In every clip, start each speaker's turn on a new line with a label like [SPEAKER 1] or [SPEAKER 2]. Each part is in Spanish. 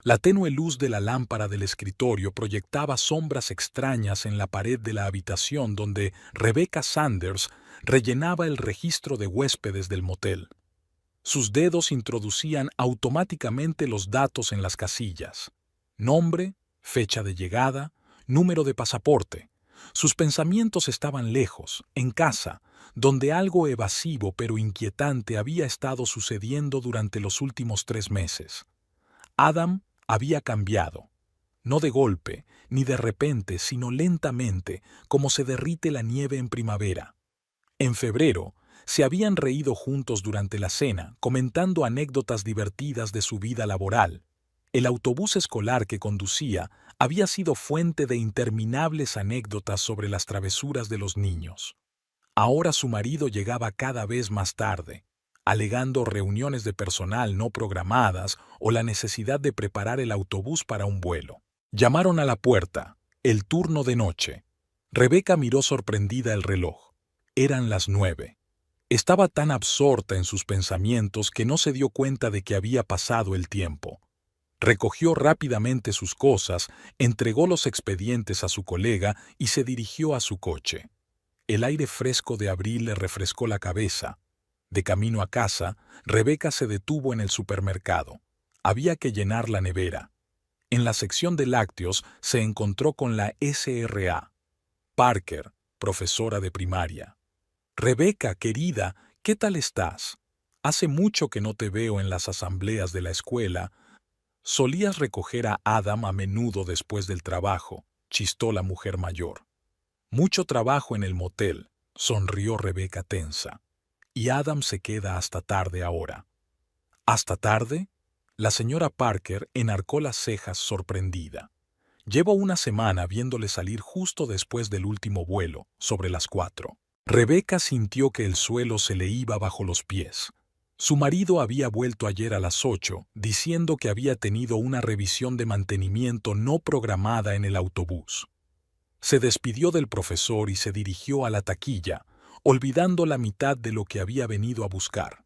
[SPEAKER 1] La tenue luz de la lámpara del escritorio proyectaba sombras extrañas en la pared de la habitación donde Rebecca Sanders rellenaba el registro de huéspedes del motel. Sus dedos introducían automáticamente los datos en las casillas: nombre, fecha de llegada, número de pasaporte. Sus pensamientos estaban lejos, en casa, donde algo evasivo pero inquietante había estado sucediendo durante los últimos 3 meses. Adam había cambiado, no de golpe, ni de repente, sino lentamente, como se derrite la nieve en primavera. En febrero, se habían reído juntos durante la cena, comentando anécdotas divertidas de su vida laboral. El autobús escolar que conducía había sido fuente de interminables anécdotas sobre las travesuras de los niños. Ahora su marido llegaba cada vez más tarde, alegando reuniones de personal no programadas o la necesidad de preparar el autobús para un vuelo. Llamaron a la puerta, el turno de noche. Rebeca miró sorprendida el reloj. Eran las 9. Estaba tan absorta en sus pensamientos que no se dio cuenta de que había pasado el tiempo. Recogió rápidamente sus cosas, entregó los expedientes a su colega y se dirigió a su coche. El aire fresco de abril le refrescó la cabeza. De camino a casa, Rebeca se detuvo en el supermercado. Había que llenar la nevera. En la sección de lácteos se encontró con la SRA. Parker, profesora de primaria. Rebeca, querida, ¿qué tal estás? Hace mucho que no te veo en las asambleas de la escuela. Solías recoger a Adam a menudo después del trabajo, chistó la mujer mayor. Mucho trabajo en el motel, sonrió Rebeca tensa. Y Adam se queda hasta tarde ahora. ¿Hasta tarde? La señora Parker enarcó las cejas sorprendida. Llevo una semana viéndole salir justo después del último vuelo, sobre las 4. Rebeca sintió que el suelo se le iba bajo los pies. Su marido había vuelto ayer a las 8, diciendo que había tenido una revisión de mantenimiento no programada en el autobús. Se despidió del profesor y se dirigió a la taquilla, olvidando la mitad de lo que había venido a buscar.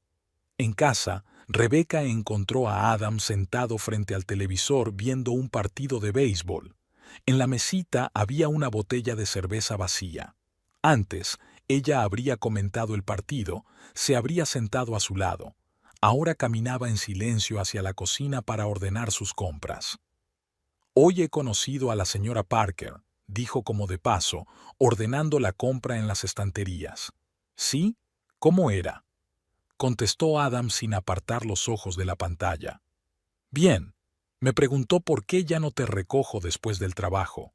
[SPEAKER 1] En casa, Rebeca encontró a Adam sentado frente al televisor viendo un partido de béisbol. En la mesita había una botella de cerveza vacía. Antes, ella habría comentado el partido, se habría sentado a su lado. Ahora caminaba en silencio hacia la cocina para ordenar sus compras. Hoy he conocido a la señora Parker, dijo como de paso, ordenando la compra en las estanterías. ¿Sí? ¿Cómo era?, contestó Adam sin apartar los ojos de la pantalla. Bien, me preguntó por qué ya no te recojo después del trabajo.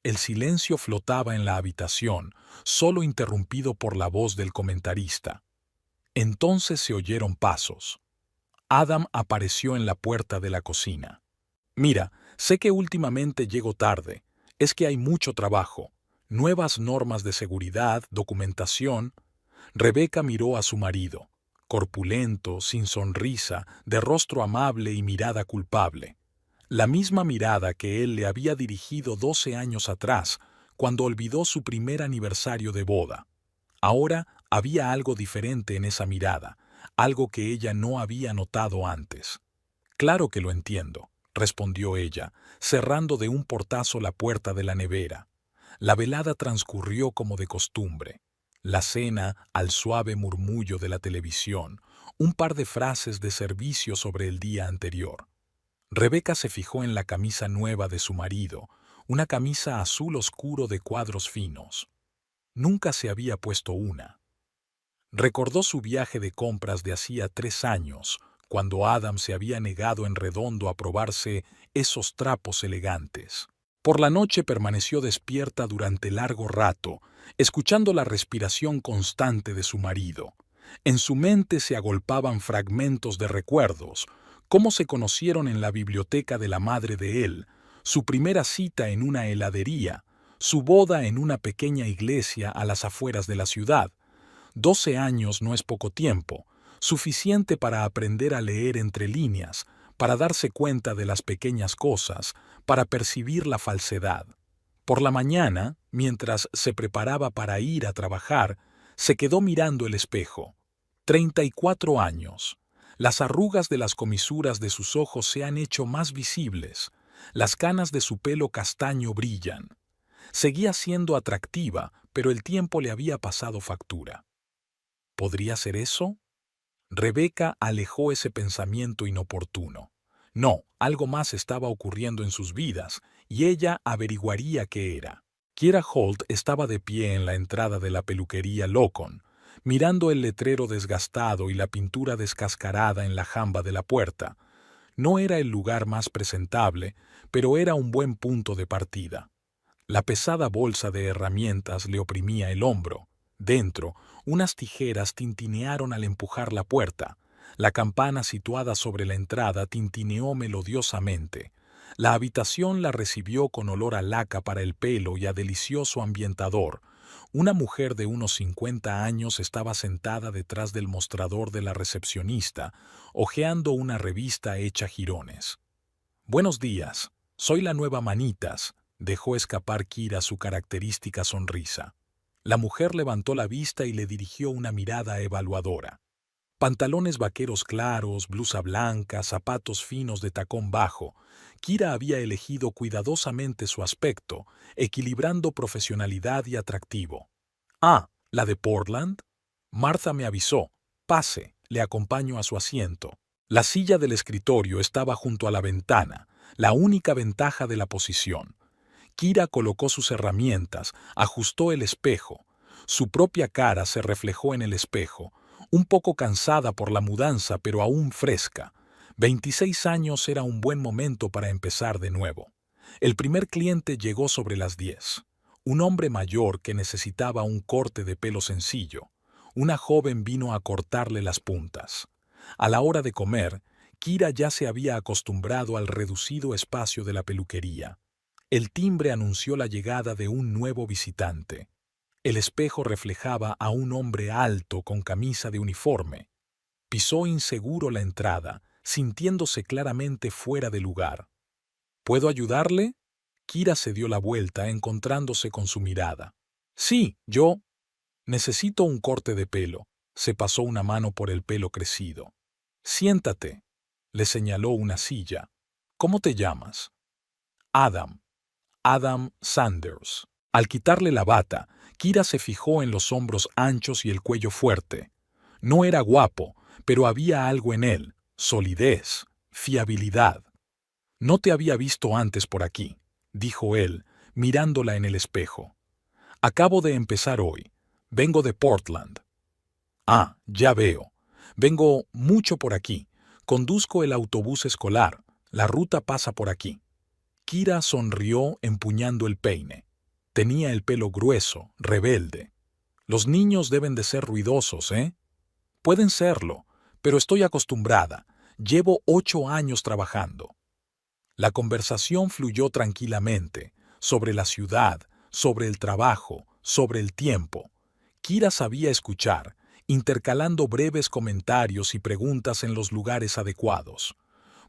[SPEAKER 1] El silencio flotaba en la habitación, solo interrumpido por la voz del comentarista. Entonces se oyeron pasos. Adam apareció en la puerta de la cocina. Mira, sé que últimamente llego tarde. Es que hay mucho trabajo. Nuevas normas de seguridad, documentación. Rebeca miró a su marido, corpulento, sin sonrisa, de rostro amable y mirada culpable. La misma mirada que él le había dirigido 12 años atrás, cuando olvidó su primer aniversario de boda. Ahora había algo diferente en esa mirada, algo que ella no había notado antes. Claro que lo entiendo, respondió ella, cerrando de un portazo la puerta de la nevera. La velada transcurrió como de costumbre. La cena al suave murmullo de la televisión, un par de frases de servicio sobre el día anterior. Rebeca se fijó en la camisa nueva de su marido, una camisa azul oscuro de cuadros finos. Nunca se había puesto una. Recordó su viaje de compras de hacía 3 años, cuando Adam se había negado en redondo a probarse esos trapos elegantes. Por la noche permaneció despierta durante largo rato, escuchando la respiración constante de su marido. En su mente se agolpaban fragmentos de recuerdos, cómo se conocieron en la biblioteca de la madre de él, su primera cita en una heladería, su boda en una pequeña iglesia a las afueras de la ciudad. 12 años no es poco tiempo, suficiente para aprender a leer entre líneas, para darse cuenta de las pequeñas cosas, para percibir la falsedad. Por la mañana, mientras se preparaba para ir a trabajar, se quedó mirando el espejo. 34 años. Las arrugas de las comisuras de sus ojos se han hecho más visibles. Las canas de su pelo castaño brillan. Seguía siendo atractiva, pero el tiempo le había pasado factura. ¿Podría ser eso? Rebeca alejó ese pensamiento inoportuno. No, algo más estaba ocurriendo en sus vidas, y ella averiguaría qué era. Kira Holt estaba de pie en la entrada de la peluquería Locon, mirando el letrero desgastado y la pintura descascarada en la jamba de la puerta. No era el lugar más presentable, pero era un buen punto de partida. La pesada bolsa de herramientas le oprimía el hombro. Dentro, unas tijeras tintinearon al empujar la puerta. La campana situada sobre la entrada tintineó melodiosamente. La habitación la recibió con olor a laca para el pelo y a delicioso ambientador. Una mujer de unos 50 años estaba sentada detrás del mostrador de la recepcionista, hojeando una revista hecha jirones. «Buenos días, soy la nueva Manitas», dejó escapar Kira su característica sonrisa. La mujer levantó la vista y le dirigió una mirada evaluadora. Pantalones vaqueros claros, blusa blanca, zapatos finos de tacón bajo. Kira había elegido cuidadosamente su aspecto, equilibrando profesionalidad y atractivo. «Ah, ¿la de Portland?» Martha me avisó. «Pase, le acompaño a su asiento». La silla del escritorio estaba junto a la ventana, la única ventaja de la posición. Kira colocó sus herramientas, ajustó el espejo. Su propia cara se reflejó en el espejo, un poco cansada por la mudanza, pero aún fresca. 26 años era un buen momento para empezar de nuevo. El primer cliente llegó sobre las 10. Un hombre mayor que necesitaba un corte de pelo sencillo. Una joven vino a cortarle las puntas. A la hora de comer, Kira ya se había acostumbrado al reducido espacio de la peluquería. El timbre anunció la llegada de un nuevo visitante. El espejo reflejaba a un hombre alto con camisa de uniforme. Pisó inseguro la entrada, sintiéndose claramente fuera de lugar. «¿Puedo ayudarle?» Kira se dio la vuelta, encontrándose con su mirada. «Sí, yo. Necesito un corte de pelo». Se pasó una mano por el pelo crecido. «Siéntate», le señaló una silla. «¿Cómo te llamas?» «Adam. Adam Sanders». Al quitarle la bata, Kira se fijó en los hombros anchos y el cuello fuerte. No era guapo, pero había algo en él: solidez, fiabilidad. «No te había visto antes por aquí», dijo él, mirándola en el espejo. «Acabo de empezar hoy. Vengo de Portland». «Ah, ya veo. Vengo mucho por aquí. Conduzco el autobús escolar. La ruta pasa por aquí». Kira sonrió empuñando el peine. Tenía el pelo grueso, rebelde. «Los niños deben de ser ruidosos, ¿eh?» «Pueden serlo, pero estoy acostumbrada. Llevo 8 años trabajando». La conversación fluyó tranquilamente, sobre la ciudad, sobre el trabajo, sobre el tiempo. Kira sabía escuchar, intercalando breves comentarios y preguntas en los lugares adecuados.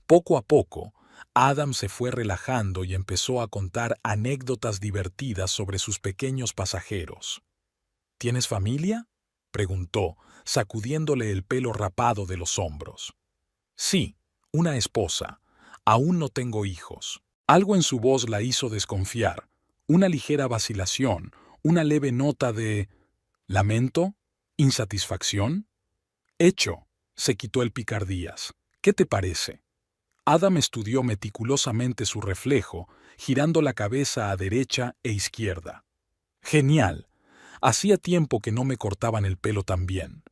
[SPEAKER 1] Poco a poco, Adam se fue relajando y empezó a contar anécdotas divertidas sobre sus pequeños pasajeros. «¿Tienes familia?», preguntó, sacudiéndole el pelo rapado de los hombros. «Sí, una esposa. Aún no tengo hijos». Algo en su voz la hizo desconfiar. Una ligera vacilación, una leve nota de lamento, insatisfacción. «Hecho», se quitó el picardías. «¿Qué te parece?» Adam estudió meticulosamente su reflejo, girando la cabeza a derecha e izquierda. «Genial. Hacía tiempo que no me cortaban el pelo tan bien».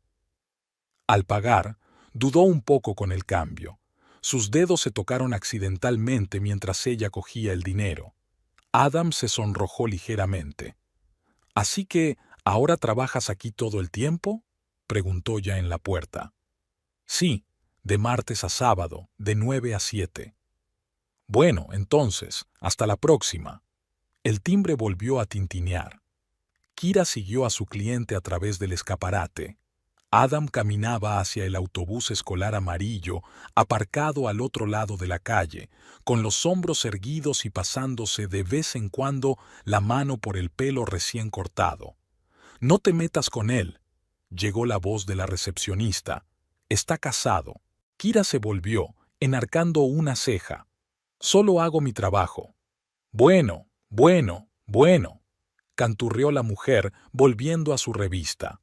[SPEAKER 1] Al pagar, dudó un poco con el cambio. Sus dedos se tocaron accidentalmente mientras ella cogía el dinero. Adam se sonrojó ligeramente. «¿Así que ahora trabajas aquí todo el tiempo?», preguntó ya en la puerta. «Sí, de martes a sábado, de 9 a 7. «Bueno, entonces, hasta la próxima». El timbre volvió a tintinear. Kira siguió a su cliente a través del escaparate. Adam caminaba hacia el autobús escolar amarillo, aparcado al otro lado de la calle, con los hombros erguidos y pasándose de vez en cuando la mano por el pelo recién cortado. «No te metas con él», llegó la voz de la recepcionista. «Está casado». Kira se volvió, enarcando una ceja. Solo hago mi trabajo. Bueno, bueno, bueno, canturreó la mujer, volviendo a su revista.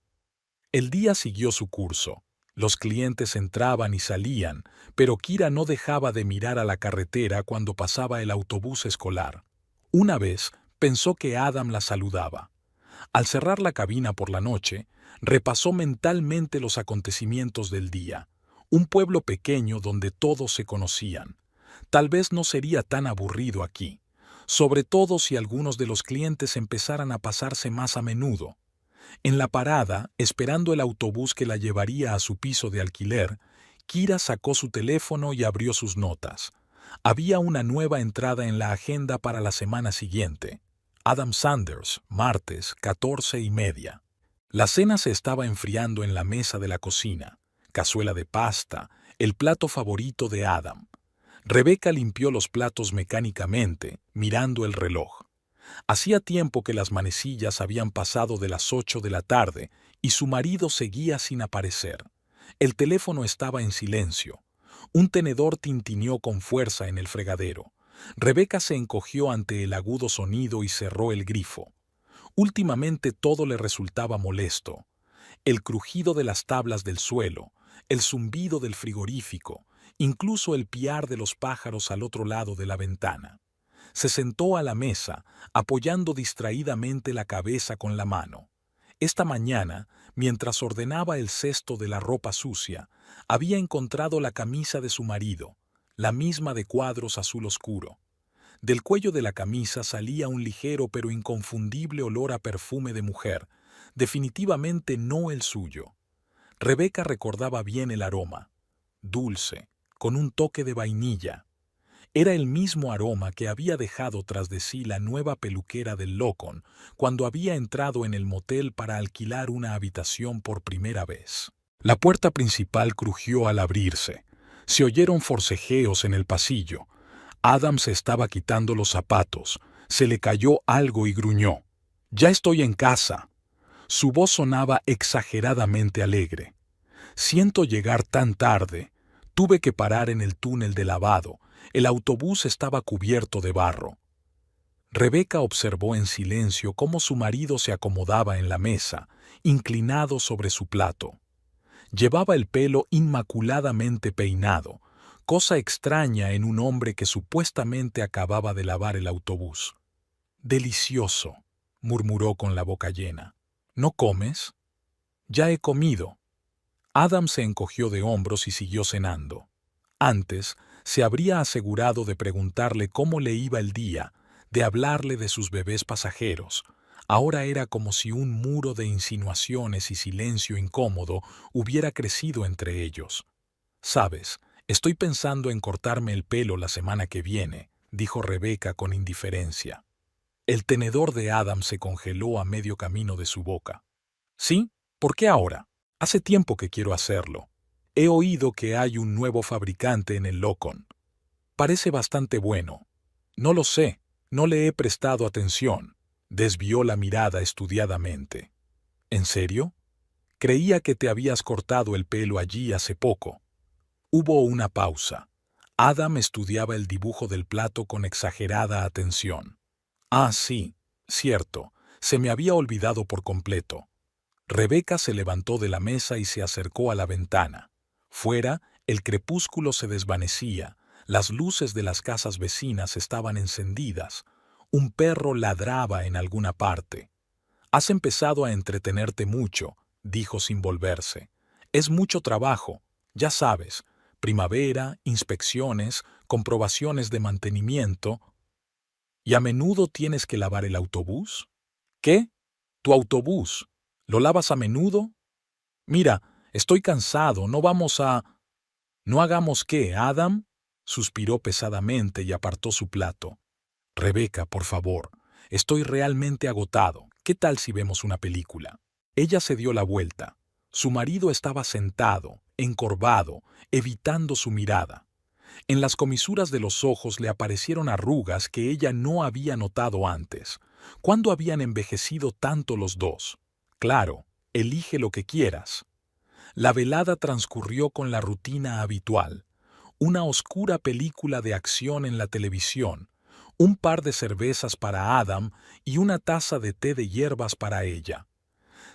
[SPEAKER 1] El día siguió su curso. Los clientes entraban y salían, pero Kira no dejaba de mirar a la carretera cuando pasaba el autobús escolar. Una vez pensó que Adam la saludaba. Al cerrar la cabina por la noche, repasó mentalmente los acontecimientos del día. Un pueblo pequeño donde todos se conocían. Tal vez no sería tan aburrido aquí, sobre todo si algunos de los clientes empezaran a pasarse más a menudo. En la parada, esperando el autobús que la llevaría a su piso de alquiler, Kira sacó su teléfono y abrió sus notas. Había una nueva entrada en la agenda para la semana siguiente. Adam Sanders, martes, 14:30. La cena se estaba enfriando en la mesa de la cocina. Cazuela de pasta, el plato favorito de Adam. Rebecca limpió los platos mecánicamente, mirando el reloj. Hacía tiempo que las manecillas habían pasado de las 8 de la tarde y su marido seguía sin aparecer. El teléfono estaba en silencio. Un tenedor tintineó con fuerza en el fregadero. Rebecca se encogió ante el agudo sonido y cerró el grifo. Últimamente todo le resultaba molesto. El crujido de las tablas del suelo, el zumbido del frigorífico, incluso el piar de los pájaros al otro lado de la ventana. Se sentó a la mesa, apoyando distraídamente la cabeza con la mano. Esta mañana, mientras ordenaba el cesto de la ropa sucia, había encontrado la camisa de su marido, la misma de cuadros azul oscuro. Del cuello de la camisa salía un ligero pero inconfundible olor a perfume de mujer, definitivamente no el suyo. Rebecca recordaba bien el aroma, dulce, con un toque de vainilla. Era el mismo aroma que había dejado tras de sí la nueva peluquera del Locon cuando había entrado en el motel para alquilar una habitación por primera vez. La puerta principal crujió al abrirse. Se oyeron forcejeos en el pasillo. Adam se estaba quitando los zapatos. Se le cayó algo y gruñó. «Ya estoy en casa». Su voz sonaba exageradamente alegre. «Siento llegar tan tarde. Tuve que parar en el túnel de lavado. El autobús estaba cubierto de barro». Rebecca observó en silencio cómo su marido se acomodaba en la mesa, inclinado sobre su plato. Llevaba el pelo inmaculadamente peinado, cosa extraña en un hombre que supuestamente acababa de lavar el autobús. «Delicioso», murmuró con la boca llena. «¿No comes?» «Ya he comido». Adam se encogió de hombros y siguió cenando. Antes, se habría asegurado de preguntarle cómo le iba el día, de hablarle de sus bebés pasajeros. Ahora era como si un muro de insinuaciones y silencio incómodo hubiera crecido entre ellos. «Sabes, estoy pensando en cortarme el pelo la semana que viene», dijo Rebecca con indiferencia. El tenedor de Adam se congeló a medio camino de su boca. «¿Sí? ¿Por qué ahora? Hace tiempo que quiero hacerlo. He oído que hay un nuevo fabricante en el Locon. Parece bastante bueno». «No lo sé, no le he prestado atención». Desvió la mirada estudiadamente. «¿En serio? Creía que te habías cortado el pelo allí hace poco». Hubo una pausa. Adam estudiaba el dibujo del plato con exagerada atención. «Ah, sí, cierto, se me había olvidado por completo». Rebecca se levantó de la mesa y se acercó a la ventana. Fuera, el crepúsculo se desvanecía, las luces de las casas vecinas estaban encendidas. Un perro ladraba en alguna parte. «Has empezado a entretenerte mucho», dijo sin volverse. «Es mucho trabajo, ya sabes, primavera, inspecciones, comprobaciones de mantenimiento. ¿Y a menudo tienes que lavar el autobús?» «¿Qué? ¿Tu autobús? ¿Lo lavas a menudo?» «Mira, estoy cansado, no vamos a...» «¿No hagamos qué, Adam?» Suspiró pesadamente y apartó su plato. «Rebecca, por favor, estoy realmente agotado. ¿Qué tal si vemos una película?» Ella se dio la vuelta. Su marido estaba sentado, encorvado, evitando su mirada. En las comisuras de los ojos le aparecieron arrugas que ella no había notado antes. ¿Cuándo habían envejecido tanto los dos? «Claro, elige lo que quieras». La velada transcurrió con la rutina habitual: una oscura película de acción en la televisión, un par de cervezas para Adam y una taza de té de hierbas para ella.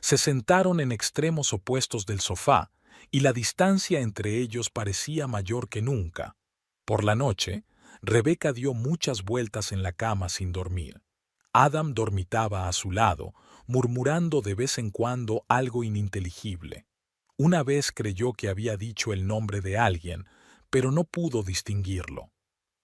[SPEAKER 1] Se sentaron en extremos opuestos del sofá, y la distancia entre ellos parecía mayor que nunca. Por la noche, Rebeca dio muchas vueltas en la cama sin dormir. Adam dormitaba a su lado, murmurando de vez en cuando algo ininteligible. Una vez creyó que había dicho el nombre de alguien, pero no pudo distinguirlo.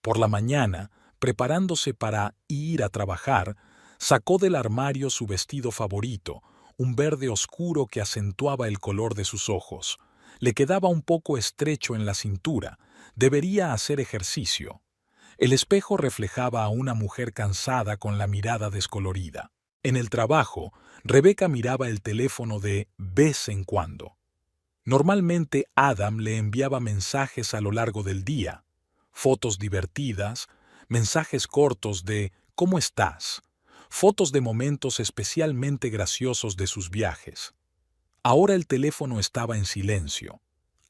[SPEAKER 1] Por la mañana, preparándose para ir a trabajar, sacó del armario su vestido favorito, un verde oscuro que acentuaba el color de sus ojos. Le quedaba un poco estrecho en la cintura. Debería hacer ejercicio. El espejo reflejaba a una mujer cansada con la mirada descolorida. En el trabajo, Rebeca miraba el teléfono de vez en cuando. Normalmente Adam le enviaba mensajes a lo largo del día, fotos divertidas, mensajes cortos de ¿cómo estás?, fotos de momentos especialmente graciosos de sus viajes. Ahora el teléfono estaba en silencio.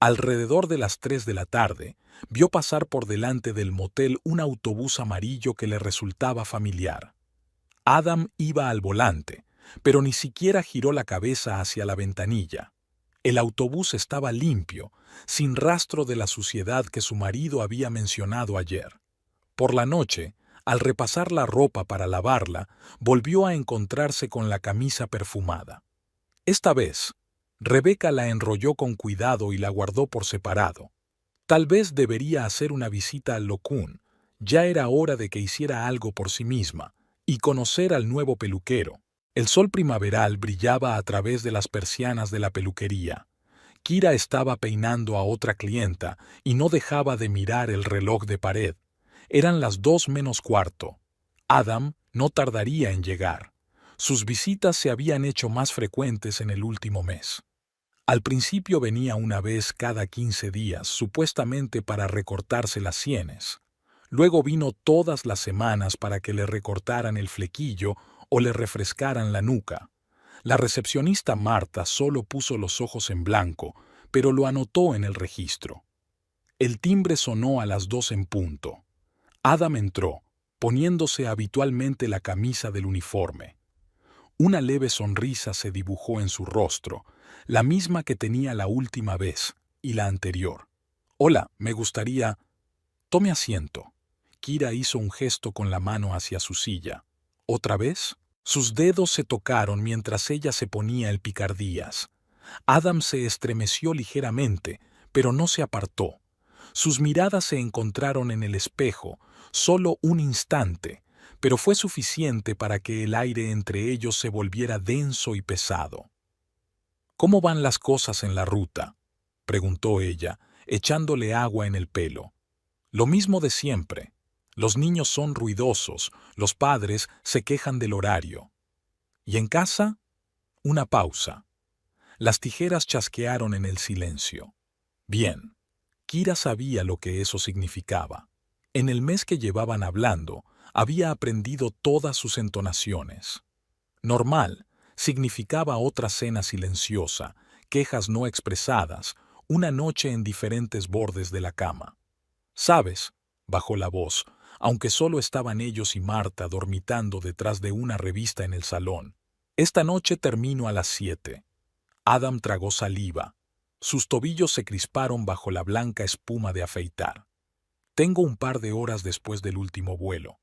[SPEAKER 1] Alrededor de las 3 de la tarde, vio pasar por delante del motel un autobús amarillo que le resultaba familiar. Adam iba al volante, pero ni siquiera giró la cabeza hacia la ventanilla. El autobús estaba limpio, sin rastro de la suciedad que su marido había mencionado ayer. Por la noche, al repasar la ropa para lavarla, volvió a encontrarse con la camisa perfumada. Esta vez, Rebeca la enrolló con cuidado y la guardó por separado. Tal vez debería hacer una visita al Locún. Ya era hora de que hiciera algo por sí misma y conocer al nuevo peluquero. El sol primaveral brillaba a través de las persianas de la peluquería. Kira estaba peinando a otra clienta y no dejaba de mirar el reloj de pared. Eran las 2 menos cuarto. Adam no tardaría en llegar. Sus visitas se habían hecho más frecuentes en el último mes. Al principio venía una vez cada 15 días, supuestamente para recortarse las sienes. Luego vino todas las semanas para que le recortaran el flequillo o le refrescaran la nuca. La recepcionista Marta solo puso los ojos en blanco, pero lo anotó en el registro. El timbre sonó a las 2 en punto. Adam entró, poniéndose habitualmente la camisa del uniforme. Una leve sonrisa se dibujó en su rostro, la misma que tenía la última vez y la anterior. «Hola, me gustaría...» «Tome asiento». Kira hizo un gesto con la mano hacia su silla. «¿Otra vez?» Sus dedos se tocaron mientras ella se ponía el picardías. Adam se estremeció ligeramente, pero no se apartó. Sus miradas se encontraron en el espejo, solo un instante, pero fue suficiente para que el aire entre ellos se volviera denso y pesado. «¿Cómo van las cosas en la ruta?», preguntó ella, echándole agua en el pelo. «Lo mismo de siempre. Los niños son ruidosos, los padres se quejan del horario. ¿Y en casa?». Una pausa. Las tijeras chasquearon en el silencio. Bien. Kira sabía lo que eso significaba. En el mes que llevaban hablando, había aprendido todas sus entonaciones. Normal significaba otra cena silenciosa, quejas no expresadas, una noche en diferentes bordes de la cama. «¿Sabes?», bajó la voz, aunque solo estaban ellos y Marta dormitando detrás de una revista en el salón. «Esta noche termino a las 7». Adam tragó saliva. Sus tobillos se crisparon bajo la blanca espuma de afeitar. «Tengo un par de horas después del último vuelo.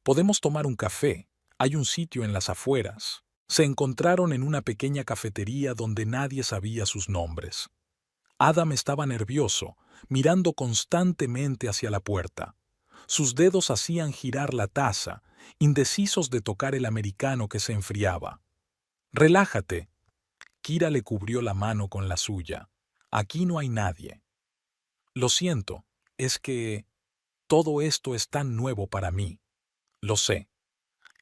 [SPEAKER 1] Podemos tomar un café. Hay un sitio en las afueras». Se encontraron en una pequeña cafetería donde nadie sabía sus nombres. Adam estaba nervioso, mirando constantemente hacia la puerta. Sus dedos hacían girar la taza, indecisos de tocar el americano que se enfriaba. «Relájate». Kira le cubrió la mano con la suya. «Aquí no hay nadie». «Lo siento, es que todo esto es tan nuevo para mí». «Lo sé».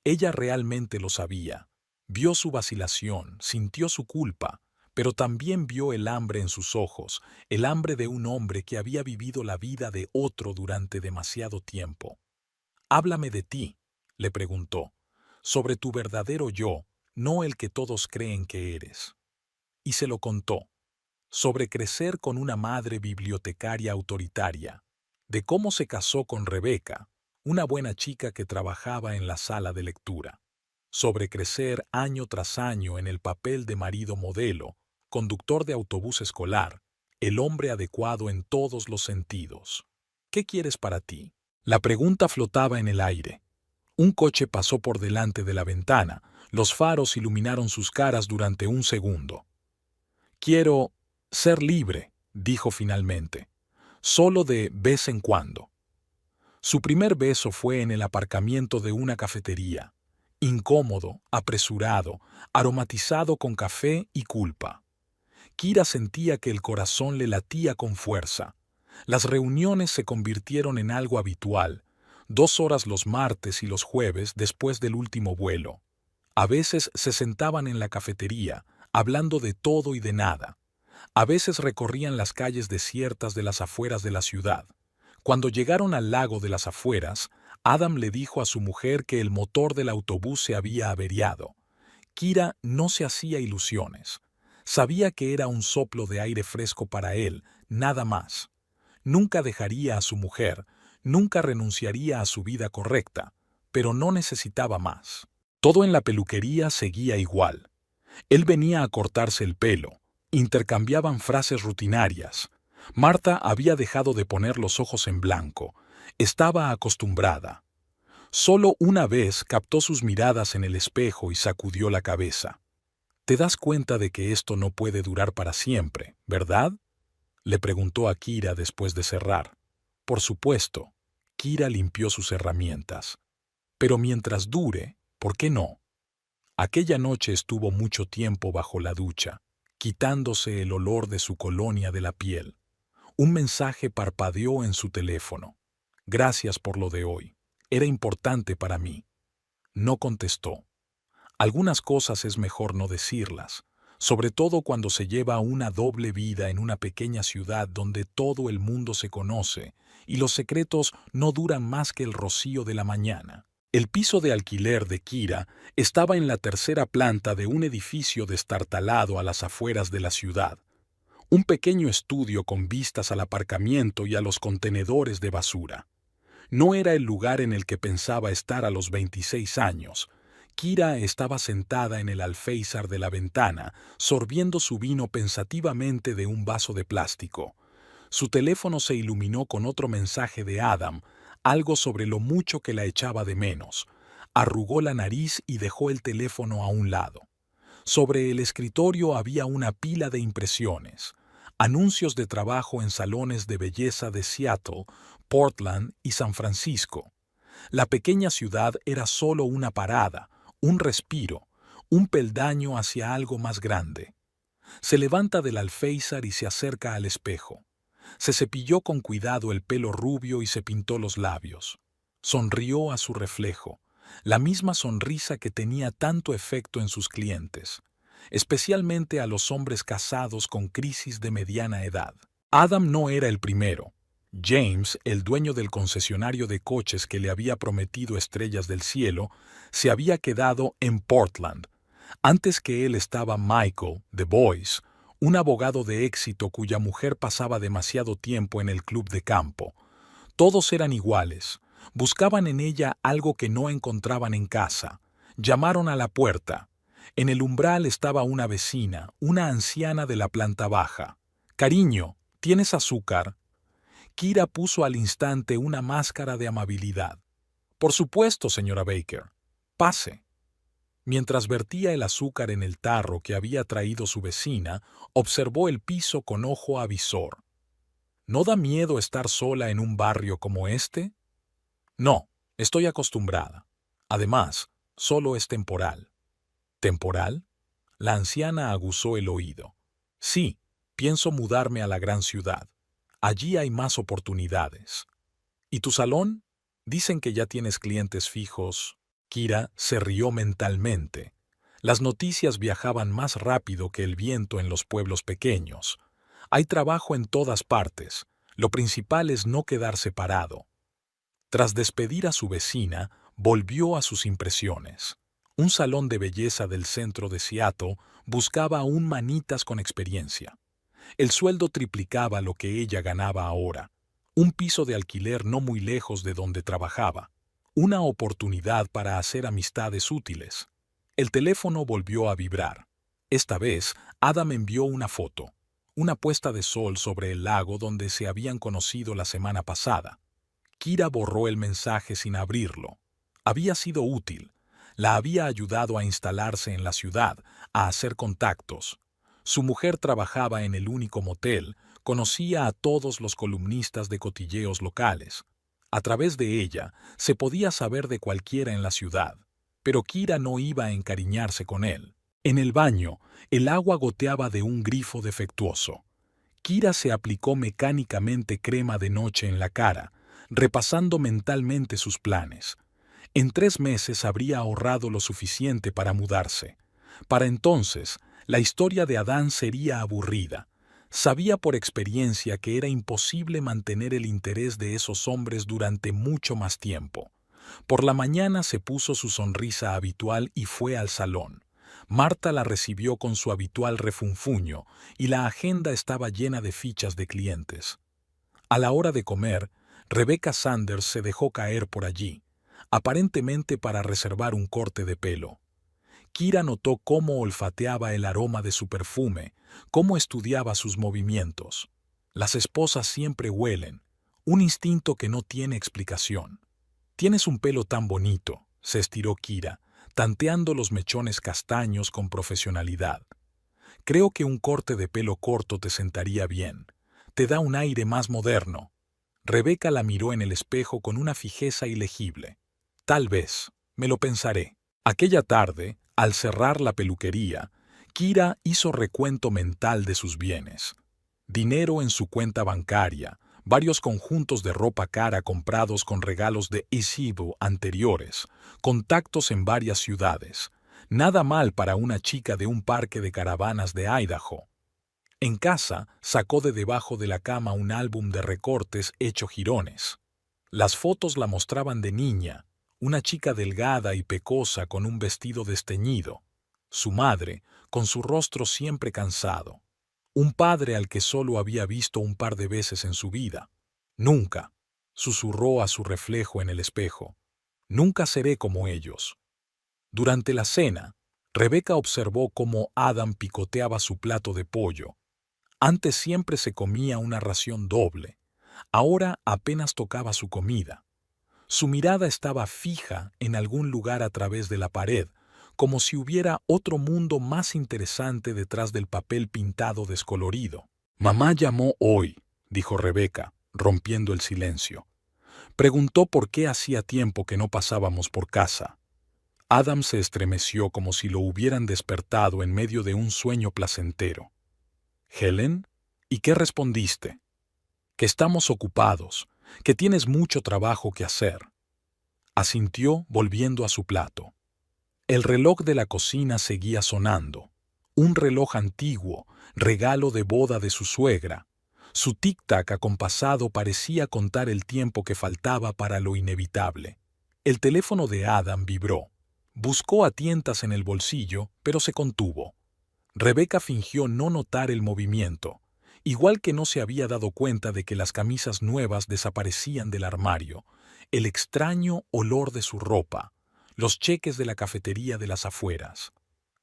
[SPEAKER 1] Ella realmente lo sabía. Vio su vacilación, sintió su culpa, pero también vio el hambre en sus ojos, el hambre de un hombre que había vivido la vida de otro durante demasiado tiempo. «Háblame de ti», le preguntó, «sobre tu verdadero yo, no el que todos creen que eres». Y se lo contó. sobre crecer con una madre bibliotecaria autoritaria, de cómo se casó con Rebecca, una buena chica que trabajaba en la sala de lectura, sobre crecer año tras año en el papel de marido modelo, conductor de autobús escolar, el hombre adecuado en todos los sentidos. ¿Qué quieres para ti? La pregunta flotaba en el aire. Un coche pasó por delante de la ventana. Los faros iluminaron sus caras durante un segundo. Quiero ser libre, dijo finalmente, solo de vez en cuando. Su primer beso fue en el aparcamiento de una cafetería, incómodo, apresurado, aromatizado con café y culpa. Kira sentía que el corazón le latía con fuerza. Las reuniones se convirtieron en algo habitual, 2 horas los martes y los jueves después del último vuelo. A veces se sentaban en la cafetería, hablando de todo y de nada. A veces recorrían las calles desiertas de las afueras de la ciudad. Cuando llegaron al lago de las afueras, Adam le dijo a su mujer que el motor del autobús se había averiado. Kira no se hacía ilusiones. Sabía que era un soplo de aire fresco para él, nada más. Nunca dejaría a su mujer, nunca renunciaría a su vida correcta, pero no necesitaba más. Todo en la peluquería seguía igual. Él venía a cortarse el pelo, intercambiaban frases rutinarias. Marta había dejado de poner los ojos en blanco, estaba acostumbrada. Solo una vez captó sus miradas en el espejo y sacudió la cabeza. «Te das cuenta de que esto no puede durar para siempre, ¿verdad?», le preguntó a Kira después de cerrar. Por supuesto, Kira limpió sus herramientas. Pero mientras dure, ¿por qué no? Aquella noche estuvo mucho tiempo bajo la ducha, quitándose el olor de su colonia de la piel. Un mensaje parpadeó en su teléfono. «Gracias por lo de hoy. Era importante para mí». No contestó. Algunas cosas es mejor no decirlas, sobre todo cuando se lleva una doble vida en una pequeña ciudad donde todo el mundo se conoce y los secretos no duran más que el rocío de la mañana. El piso de alquiler de Kira estaba en la 3ª planta de un edificio destartalado a las afueras de la ciudad. Un pequeño estudio con vistas al aparcamiento y a los contenedores de basura. No era el lugar en el que pensaba estar a los 26 años. Kira estaba sentada en el alféizar de la ventana, sorbiendo su vino pensativamente de un vaso de plástico. Su teléfono se iluminó con otro mensaje de Adam, algo sobre lo mucho que la echaba de menos. Arrugó la nariz y dejó el teléfono a un lado. Sobre el escritorio había una pila de impresiones, anuncios de trabajo en salones de belleza de Seattle, Portland y San Francisco. La pequeña ciudad era solo una parada, un respiro, un peldaño hacia algo más grande. Se levanta del alféizar y se acerca al espejo. Se cepilló con cuidado el pelo rubio y se pintó los labios. Sonrió a su reflejo, la misma sonrisa que tenía tanto efecto en sus clientes, especialmente a los hombres casados con crisis de mediana edad. Adam no era el primero. James, el dueño del concesionario de coches que le había prometido estrellas del cielo, se había quedado en Portland. Antes que él estaba Michael, The Boys, un abogado de éxito cuya mujer pasaba demasiado tiempo en el club de campo. Todos eran iguales. Buscaban en ella algo que no encontraban en casa. Llamaron a la puerta. En el umbral estaba una vecina, una anciana de la planta baja. «Cariño, ¿tienes azúcar?». Kira puso al instante una máscara de amabilidad. «Por supuesto, señora Baker. Pase». Mientras vertía el azúcar en el tarro que había traído su vecina, observó el piso con ojo avisor. «¿No da miedo estar sola en un barrio como este?». «No, estoy acostumbrada. Además, solo es temporal». «¿Temporal?». La anciana aguzó el oído. «Sí, pienso mudarme a la gran ciudad. Allí hay más oportunidades». «¿Y tu salón? Dicen que ya tienes clientes fijos». Kira se rió mentalmente. Las noticias viajaban más rápido que el viento en los pueblos pequeños. Hay trabajo en todas partes. Lo principal es no quedarse parado. Tras despedir a su vecina, volvió a sus impresiones. Un salón de belleza del centro de Seattle buscaba a un manitas con experiencia. El sueldo triplicaba lo que ella ganaba ahora. Un piso de alquiler no muy lejos de donde trabajaba. Una oportunidad para hacer amistades útiles. El teléfono volvió a vibrar. Esta vez, Adam envió una foto. Una puesta de sol sobre el lago donde se habían conocido la semana pasada. Kira borró el mensaje sin abrirlo. Había sido útil. La había ayudado a instalarse en la ciudad, a hacer contactos. Su mujer trabajaba en el único motel, conocía a todos los columnistas de cotilleos locales. A través de ella, se podía saber de cualquiera en la ciudad. Pero Kira no iba a encariñarse con él. En el baño, el agua goteaba de un grifo defectuoso. Kira se aplicó mecánicamente crema de noche en la cara, repasando mentalmente sus planes. En 3 meses habría ahorrado lo suficiente para mudarse. Para entonces, la historia de Adán sería aburrida. Sabía por experiencia que era imposible mantener el interés de esos hombres durante mucho más tiempo. Por la mañana se puso su sonrisa habitual y fue al salón. Marta la recibió con su habitual refunfuño y la agenda estaba llena de fichas de clientes. A la hora de comer, Rebecca Sanders se dejó caer por allí, aparentemente para reservar un corte de pelo. Kira notó cómo olfateaba el aroma de su perfume, cómo estudiaba sus movimientos. Las esposas siempre huelen, un instinto que no tiene explicación. «Tienes un pelo tan bonito», se estiró Kira, tanteando los mechones castaños con profesionalidad. «Creo que un corte de pelo corto te sentaría bien. Te da un aire más moderno». Rebecca la miró en el espejo con una fijeza ilegible. «Tal vez, me lo pensaré». Aquella tarde, al cerrar la peluquería, Kira hizo recuento mental de sus bienes. Dinero en su cuenta bancaria, varios conjuntos de ropa cara comprados con regalos de Isibu anteriores, contactos en varias ciudades. Nada mal para una chica de un parque de caravanas de Idaho. En casa, sacó de debajo de la cama un álbum de recortes hecho jirones. Las fotos la mostraban de niña, una chica delgada y pecosa con un vestido desteñido. Su madre, con su rostro siempre cansado. Un padre al que solo había visto un par de veces en su vida. «Nunca», susurró a su reflejo en el espejo, «nunca seré como ellos». Durante la cena, Rebecca observó cómo Adam picoteaba su plato de pollo. Antes siempre se comía una ración doble. Ahora apenas tocaba su comida. Su mirada estaba fija en algún lugar a través de la pared, como si hubiera otro mundo más interesante detrás del papel pintado descolorido. «Mamá llamó hoy», dijo Rebecca, rompiendo el silencio. Preguntó por qué hacía tiempo que no pasábamos por casa. Adam se estremeció como si lo hubieran despertado en medio de un sueño placentero. «¿Helen? ¿Y qué respondiste?» «Que estamos ocupados, que tienes mucho trabajo que hacer». Asintió volviendo a su plato. El reloj de la cocina seguía sonando. Un reloj antiguo, regalo de boda de su suegra. Su tic-tac acompasado parecía contar el tiempo que faltaba para lo inevitable. El teléfono de Adam vibró. Buscó a tientas en el bolsillo, pero se contuvo. Rebecca fingió no notar el movimiento, igual que no se había dado cuenta de que las camisas nuevas desaparecían del armario, el extraño olor de su ropa, los cheques de la cafetería de las afueras.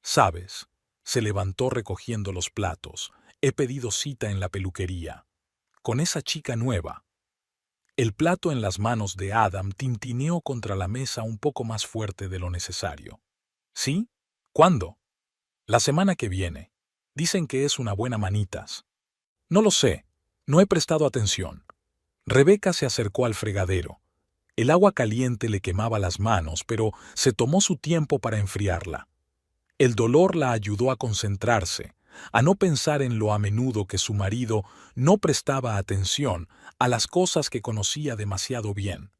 [SPEAKER 1] «¿Sabes?», se levantó recogiendo los platos, «he pedido cita en la peluquería. Con esa chica nueva». El plato en las manos de Adam tintineó contra la mesa un poco más fuerte de lo necesario. «¿Sí? ¿Cuándo?» «La semana que viene. Dicen que es una buena manitas». «No lo sé. No he prestado atención». Rebecca se acercó al fregadero. El agua caliente le quemaba las manos, pero se tomó su tiempo para enfriarla. El dolor la ayudó a concentrarse, a no pensar en lo a menudo que su marido no prestaba atención a las cosas que conocía demasiado bien.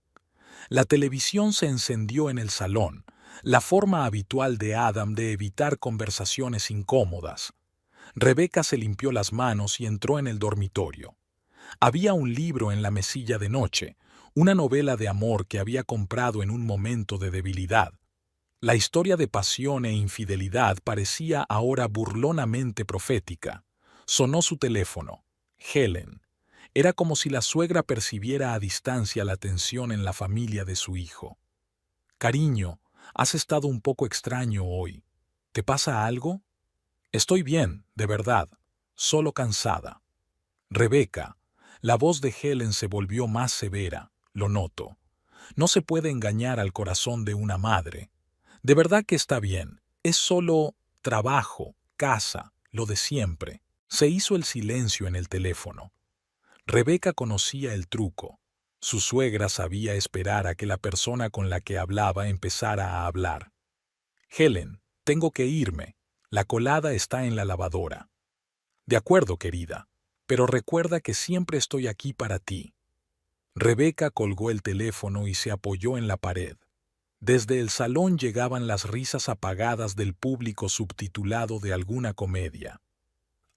[SPEAKER 1] La televisión se encendió en el salón, la forma habitual de Adam de evitar conversaciones incómodas. Rebecca se limpió las manos y entró en el dormitorio. Había un libro en la mesilla de noche, una novela de amor que había comprado en un momento de debilidad. La historia de pasión e infidelidad parecía ahora burlonamente profética. Sonó su teléfono. Helen. Era como si la suegra percibiera a distancia la tensión en la familia de su hijo. Cariño, has estado un poco extraño hoy. ¿Te pasa algo? Estoy bien, de verdad, solo cansada. Rebeca, la voz de Helen se volvió más severa, lo noto. No se puede engañar al corazón de una madre. De verdad que está bien, es solo trabajo, casa, lo de siempre. Se hizo el silencio en el teléfono. Rebeca conocía el truco. Su suegra sabía esperar a que la persona con la que hablaba empezara a hablar. Helen, tengo que irme. La colada está en la lavadora. De acuerdo, querida, pero recuerda que siempre estoy aquí para ti. Rebeca colgó el teléfono y se apoyó en la pared. Desde el salón llegaban las risas apagadas del público subtitulado de alguna comedia.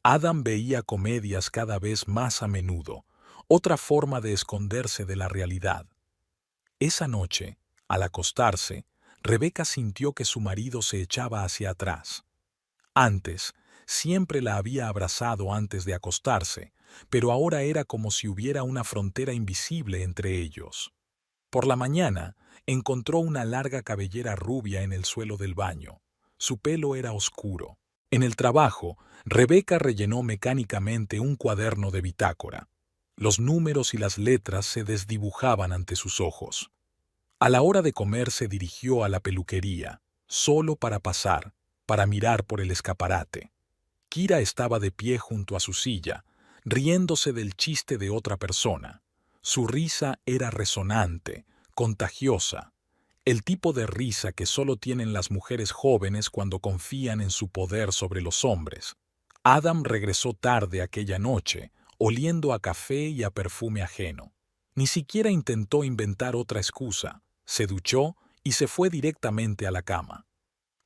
[SPEAKER 1] Adam veía comedias cada vez más a menudo, otra forma de esconderse de la realidad. Esa noche, al acostarse, Rebeca sintió que su marido se echaba hacia atrás. Antes, siempre la había abrazado antes de acostarse, pero ahora era como si hubiera una frontera invisible entre ellos. Por la mañana, encontró una larga cabellera rubia en el suelo del baño. Su pelo era oscuro. En el trabajo, Rebeca rellenó mecánicamente un cuaderno de bitácora. Los números y las letras se desdibujaban ante sus ojos. A la hora de comer se dirigió a la peluquería, solo para pasar, para mirar por el escaparate. Kira estaba de pie junto a su silla, riéndose del chiste de otra persona. Su risa era resonante, contagiosa, el tipo de risa que solo tienen las mujeres jóvenes cuando confían en su poder sobre los hombres. Adam regresó tarde aquella noche, oliendo a café y a perfume ajeno. Ni siquiera intentó inventar otra excusa, se duchó y se fue directamente a la cama.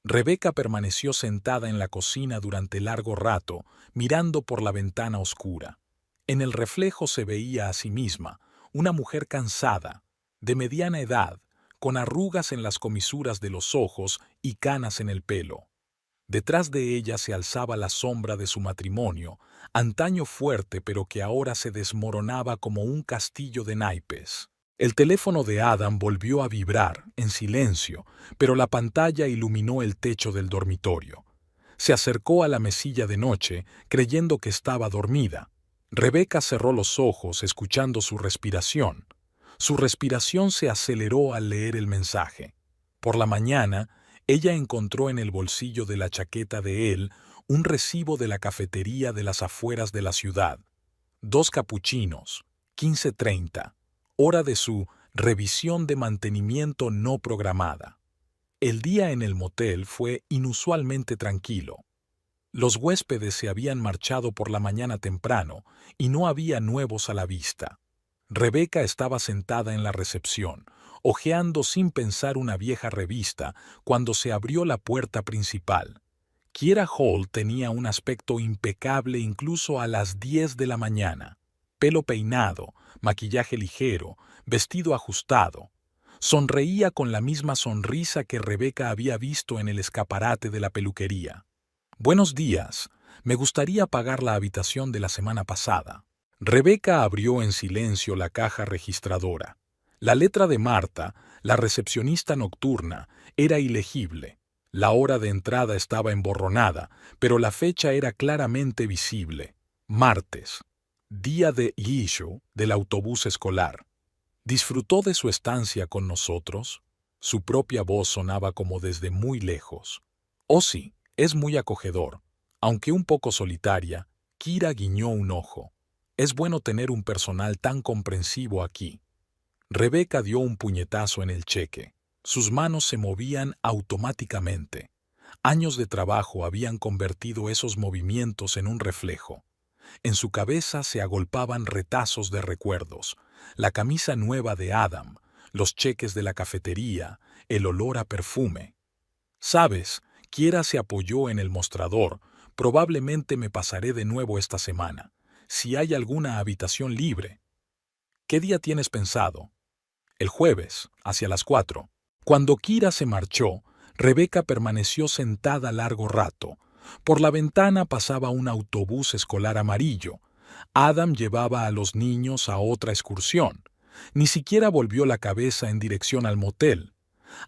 [SPEAKER 1] Rebeca permaneció sentada en la cocina durante largo rato, mirando por la ventana oscura. En el reflejo se veía a sí misma, una mujer cansada, de mediana edad, con arrugas en las comisuras de los ojos y canas en el pelo. Detrás de ella se alzaba la sombra de su matrimonio, antaño fuerte pero que ahora se desmoronaba como un castillo de naipes. El teléfono de Adam volvió a vibrar, en silencio, pero la pantalla iluminó el techo del dormitorio. Se acercó a la mesilla de noche, creyendo que estaba dormida. Rebeca cerró los ojos, escuchando su respiración. Su respiración se aceleró al leer el mensaje. Por la mañana, ella encontró en el bolsillo de la chaqueta de él un recibo de la cafetería de las afueras de la ciudad. 2 capuchinos, 15:30. Hora de su revisión de mantenimiento no programada. El día en el motel fue inusualmente tranquilo. Los huéspedes se habían marchado por la mañana temprano y no había nuevos a la vista. Rebeca estaba sentada en la recepción, hojeando sin pensar una vieja revista, cuando se abrió la puerta principal. Kira Hall tenía un aspecto impecable incluso a las 10 de la mañana. Pelo peinado, maquillaje ligero, vestido ajustado. Sonreía con la misma sonrisa que Rebeca había visto en el escaparate de la peluquería. «Buenos días. Me gustaría pagar la habitación de la semana pasada». Rebeca abrió en silencio la caja registradora. La letra de Marta, la recepcionista nocturna, era ilegible. La hora de entrada estaba emborronada, pero la fecha era claramente visible. Martes, día de issue del autobús escolar. ¿Disfrutó de su estancia con nosotros? Su propia voz sonaba como desde muy lejos. Oh sí, es muy acogedor. Aunque un poco solitaria, Kira guiñó un ojo. Es bueno tener un personal tan comprensivo aquí. Rebeca dio un puñetazo en el cheque. Sus manos se movían automáticamente. Años de trabajo habían convertido esos movimientos en un reflejo. En su cabeza se agolpaban retazos de recuerdos, la camisa nueva de Adam, los cheques de la cafetería, el olor a perfume. «Sabes», Kira se apoyó en el mostrador, «probablemente me pasaré de nuevo esta semana, si hay alguna habitación libre». «¿Qué día tienes pensado?» «El jueves, hacia las 4». Cuando Kira se marchó, Rebeca permaneció sentada largo rato, Por la ventana pasaba un autobús escolar amarillo. Adam llevaba a los niños a otra excursión. Ni siquiera volvió la cabeza en dirección al motel.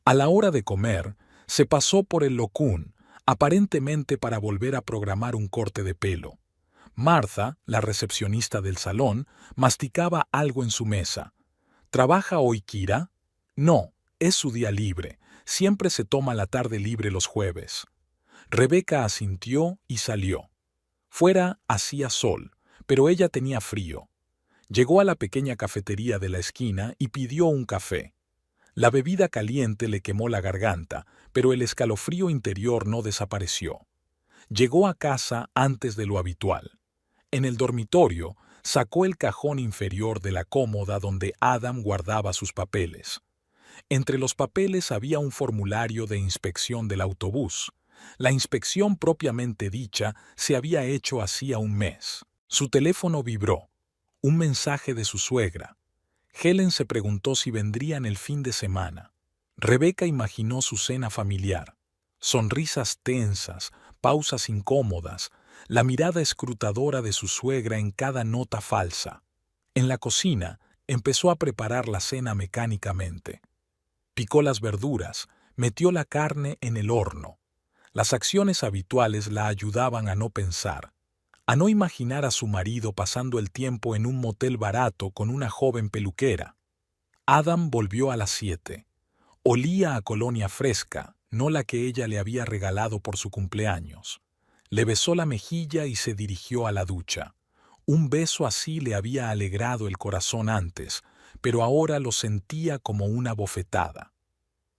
[SPEAKER 1] A la hora de comer, se pasó por el locún, aparentemente para volver a programar un corte de pelo. Martha, la recepcionista del salón, masticaba algo en su mesa. ¿Trabaja hoy Kira? No, es su día libre. Siempre se toma la tarde libre los jueves. Rebeca asintió y salió. Fuera hacía sol, pero ella tenía frío. Llegó a la pequeña cafetería de la esquina y pidió un café. La bebida caliente le quemó la garganta, pero el escalofrío interior no desapareció. Llegó a casa antes de lo habitual. En el dormitorio, sacó el cajón inferior de la cómoda donde Adam guardaba sus papeles. Entre los papeles había un formulario de inspección del autobús. La inspección propiamente dicha se había hecho hacía un mes. Su teléfono vibró. Un mensaje de su suegra. Helen se preguntó si vendrían el fin de semana. Rebeca imaginó su cena familiar. Sonrisas tensas, pausas incómodas, la mirada escrutadora de su suegra en cada nota falsa. En la cocina, empezó a preparar la cena mecánicamente. Picó las verduras, metió la carne en el horno. Las acciones habituales la ayudaban a no pensar, a no imaginar a su marido pasando el tiempo en un motel barato con una joven peluquera. Adam volvió a las 7. Olía a colonia fresca, no la que ella le había regalado por su cumpleaños. Le besó la mejilla y se dirigió a la ducha. Un beso así le había alegrado el corazón antes, pero ahora lo sentía como una bofetada.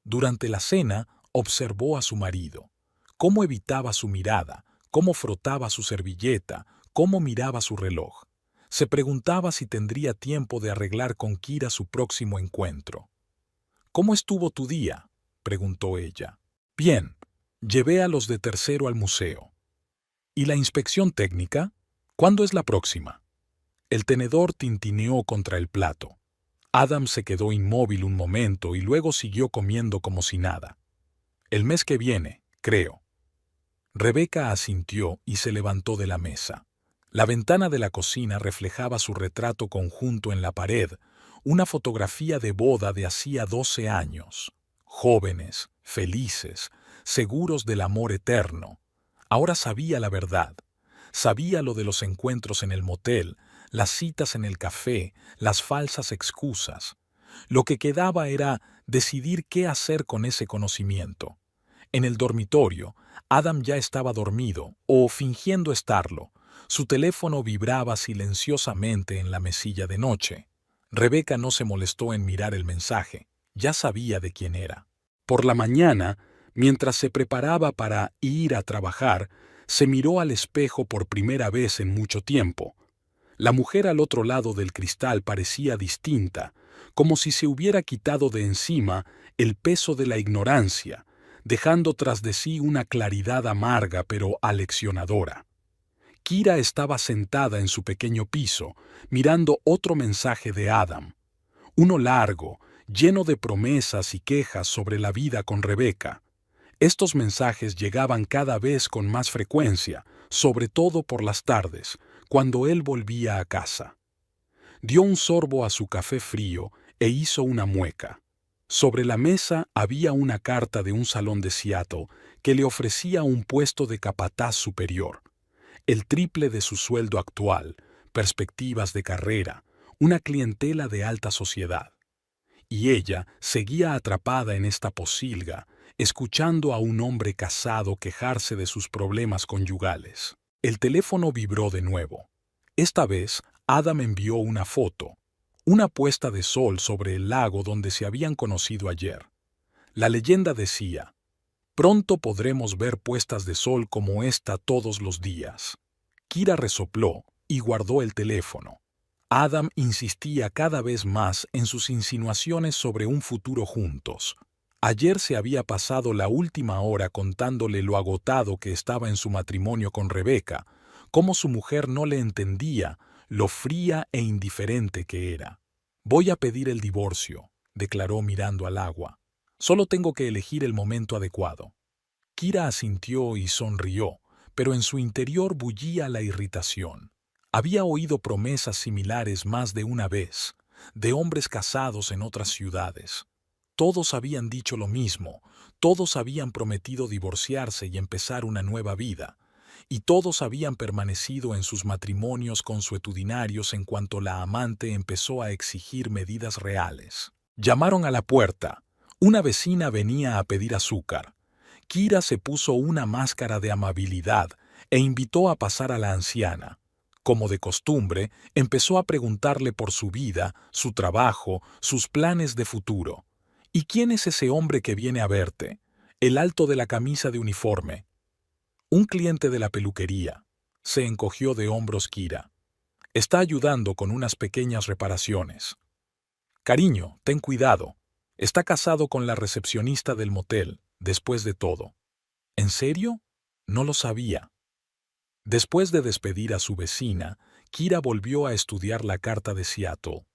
[SPEAKER 1] Durante la cena, observó a su marido. Cómo evitaba su mirada, cómo frotaba su servilleta, cómo miraba su reloj. Se preguntaba si tendría tiempo de arreglar con Kira su próximo encuentro. «¿Cómo estuvo tu día?», preguntó ella. «Bien, llevé a los de tercero al museo». «¿Y la inspección técnica? ¿Cuándo es la próxima?». El tenedor tintineó contra el plato. Adam se quedó inmóvil un momento y luego siguió comiendo como si nada. «El mes que viene, creo». Rebeca asintió y se levantó de la mesa. La ventana de la cocina reflejaba su retrato conjunto en la pared, una fotografía de boda de hacía 12 años. Jóvenes, felices, seguros del amor eterno. Ahora sabía la verdad. Sabía lo de los encuentros en el motel, las citas en el café, las falsas excusas. Lo que quedaba era decidir qué hacer con ese conocimiento. En el dormitorio, Adam ya estaba dormido, o fingiendo estarlo. Su teléfono vibraba silenciosamente en la mesilla de noche. Rebeca no se molestó en mirar el mensaje. Ya sabía de quién era. Por la mañana, mientras se preparaba para ir a trabajar, se miró al espejo por primera vez en mucho tiempo. La mujer al otro lado del cristal parecía distinta, como si se hubiera quitado de encima el peso de la ignorancia, dejando tras de sí una claridad amarga pero aleccionadora. Kira estaba sentada en su pequeño piso, mirando otro mensaje de Adam. Uno largo, lleno de promesas y quejas sobre la vida con Rebeca. Estos mensajes llegaban cada vez con más frecuencia, sobre todo por las tardes, cuando él volvía a casa. Dio un sorbo a su café frío e hizo una mueca. Sobre la mesa había una carta de un salón de Seattle que le ofrecía un puesto de capataz superior, el triple de su sueldo actual, perspectivas de carrera, una clientela de alta sociedad. Y ella seguía atrapada en esta posilga, escuchando a un hombre casado quejarse de sus problemas conyugales. El teléfono vibró de nuevo. Esta vez, Adam envió una foto, una puesta de sol sobre el lago donde se habían conocido ayer. La leyenda decía: «Pronto podremos ver puestas de sol como esta todos los días». Kira resopló y guardó el teléfono. Adam insistía cada vez más en sus insinuaciones sobre un futuro juntos. Ayer se había pasado la última hora contándole lo agotado que estaba en su matrimonio con Rebeca, cómo su mujer no le entendía, lo fría e indiferente que era. «Voy a pedir el divorcio», declaró mirando al agua. «Solo tengo que elegir el momento adecuado». Kira asintió y sonrió, pero en su interior bullía la irritación. Había oído promesas similares más de una vez, de hombres casados en otras ciudades. Todos habían dicho lo mismo, todos habían prometido divorciarse y empezar una nueva vida, y todos habían permanecido en sus matrimonios consuetudinarios en cuanto la amante empezó a exigir medidas reales. Llamaron a la puerta. Una vecina venía a pedir azúcar. Kira se puso una máscara de amabilidad e invitó a pasar a la anciana. Como de costumbre, empezó a preguntarle por su vida, su trabajo, sus planes de futuro. ¿Y quién es ese hombre que viene a verte? El alto de la camisa de uniforme. Un cliente de la peluquería. Se encogió de hombros Kira. Está ayudando con unas pequeñas reparaciones. Cariño, ten cuidado. Está casado con la recepcionista del motel, después de todo. ¿En serio? No lo sabía. Después de despedir a su vecina, Kira volvió a estudiar la carta de Seattle.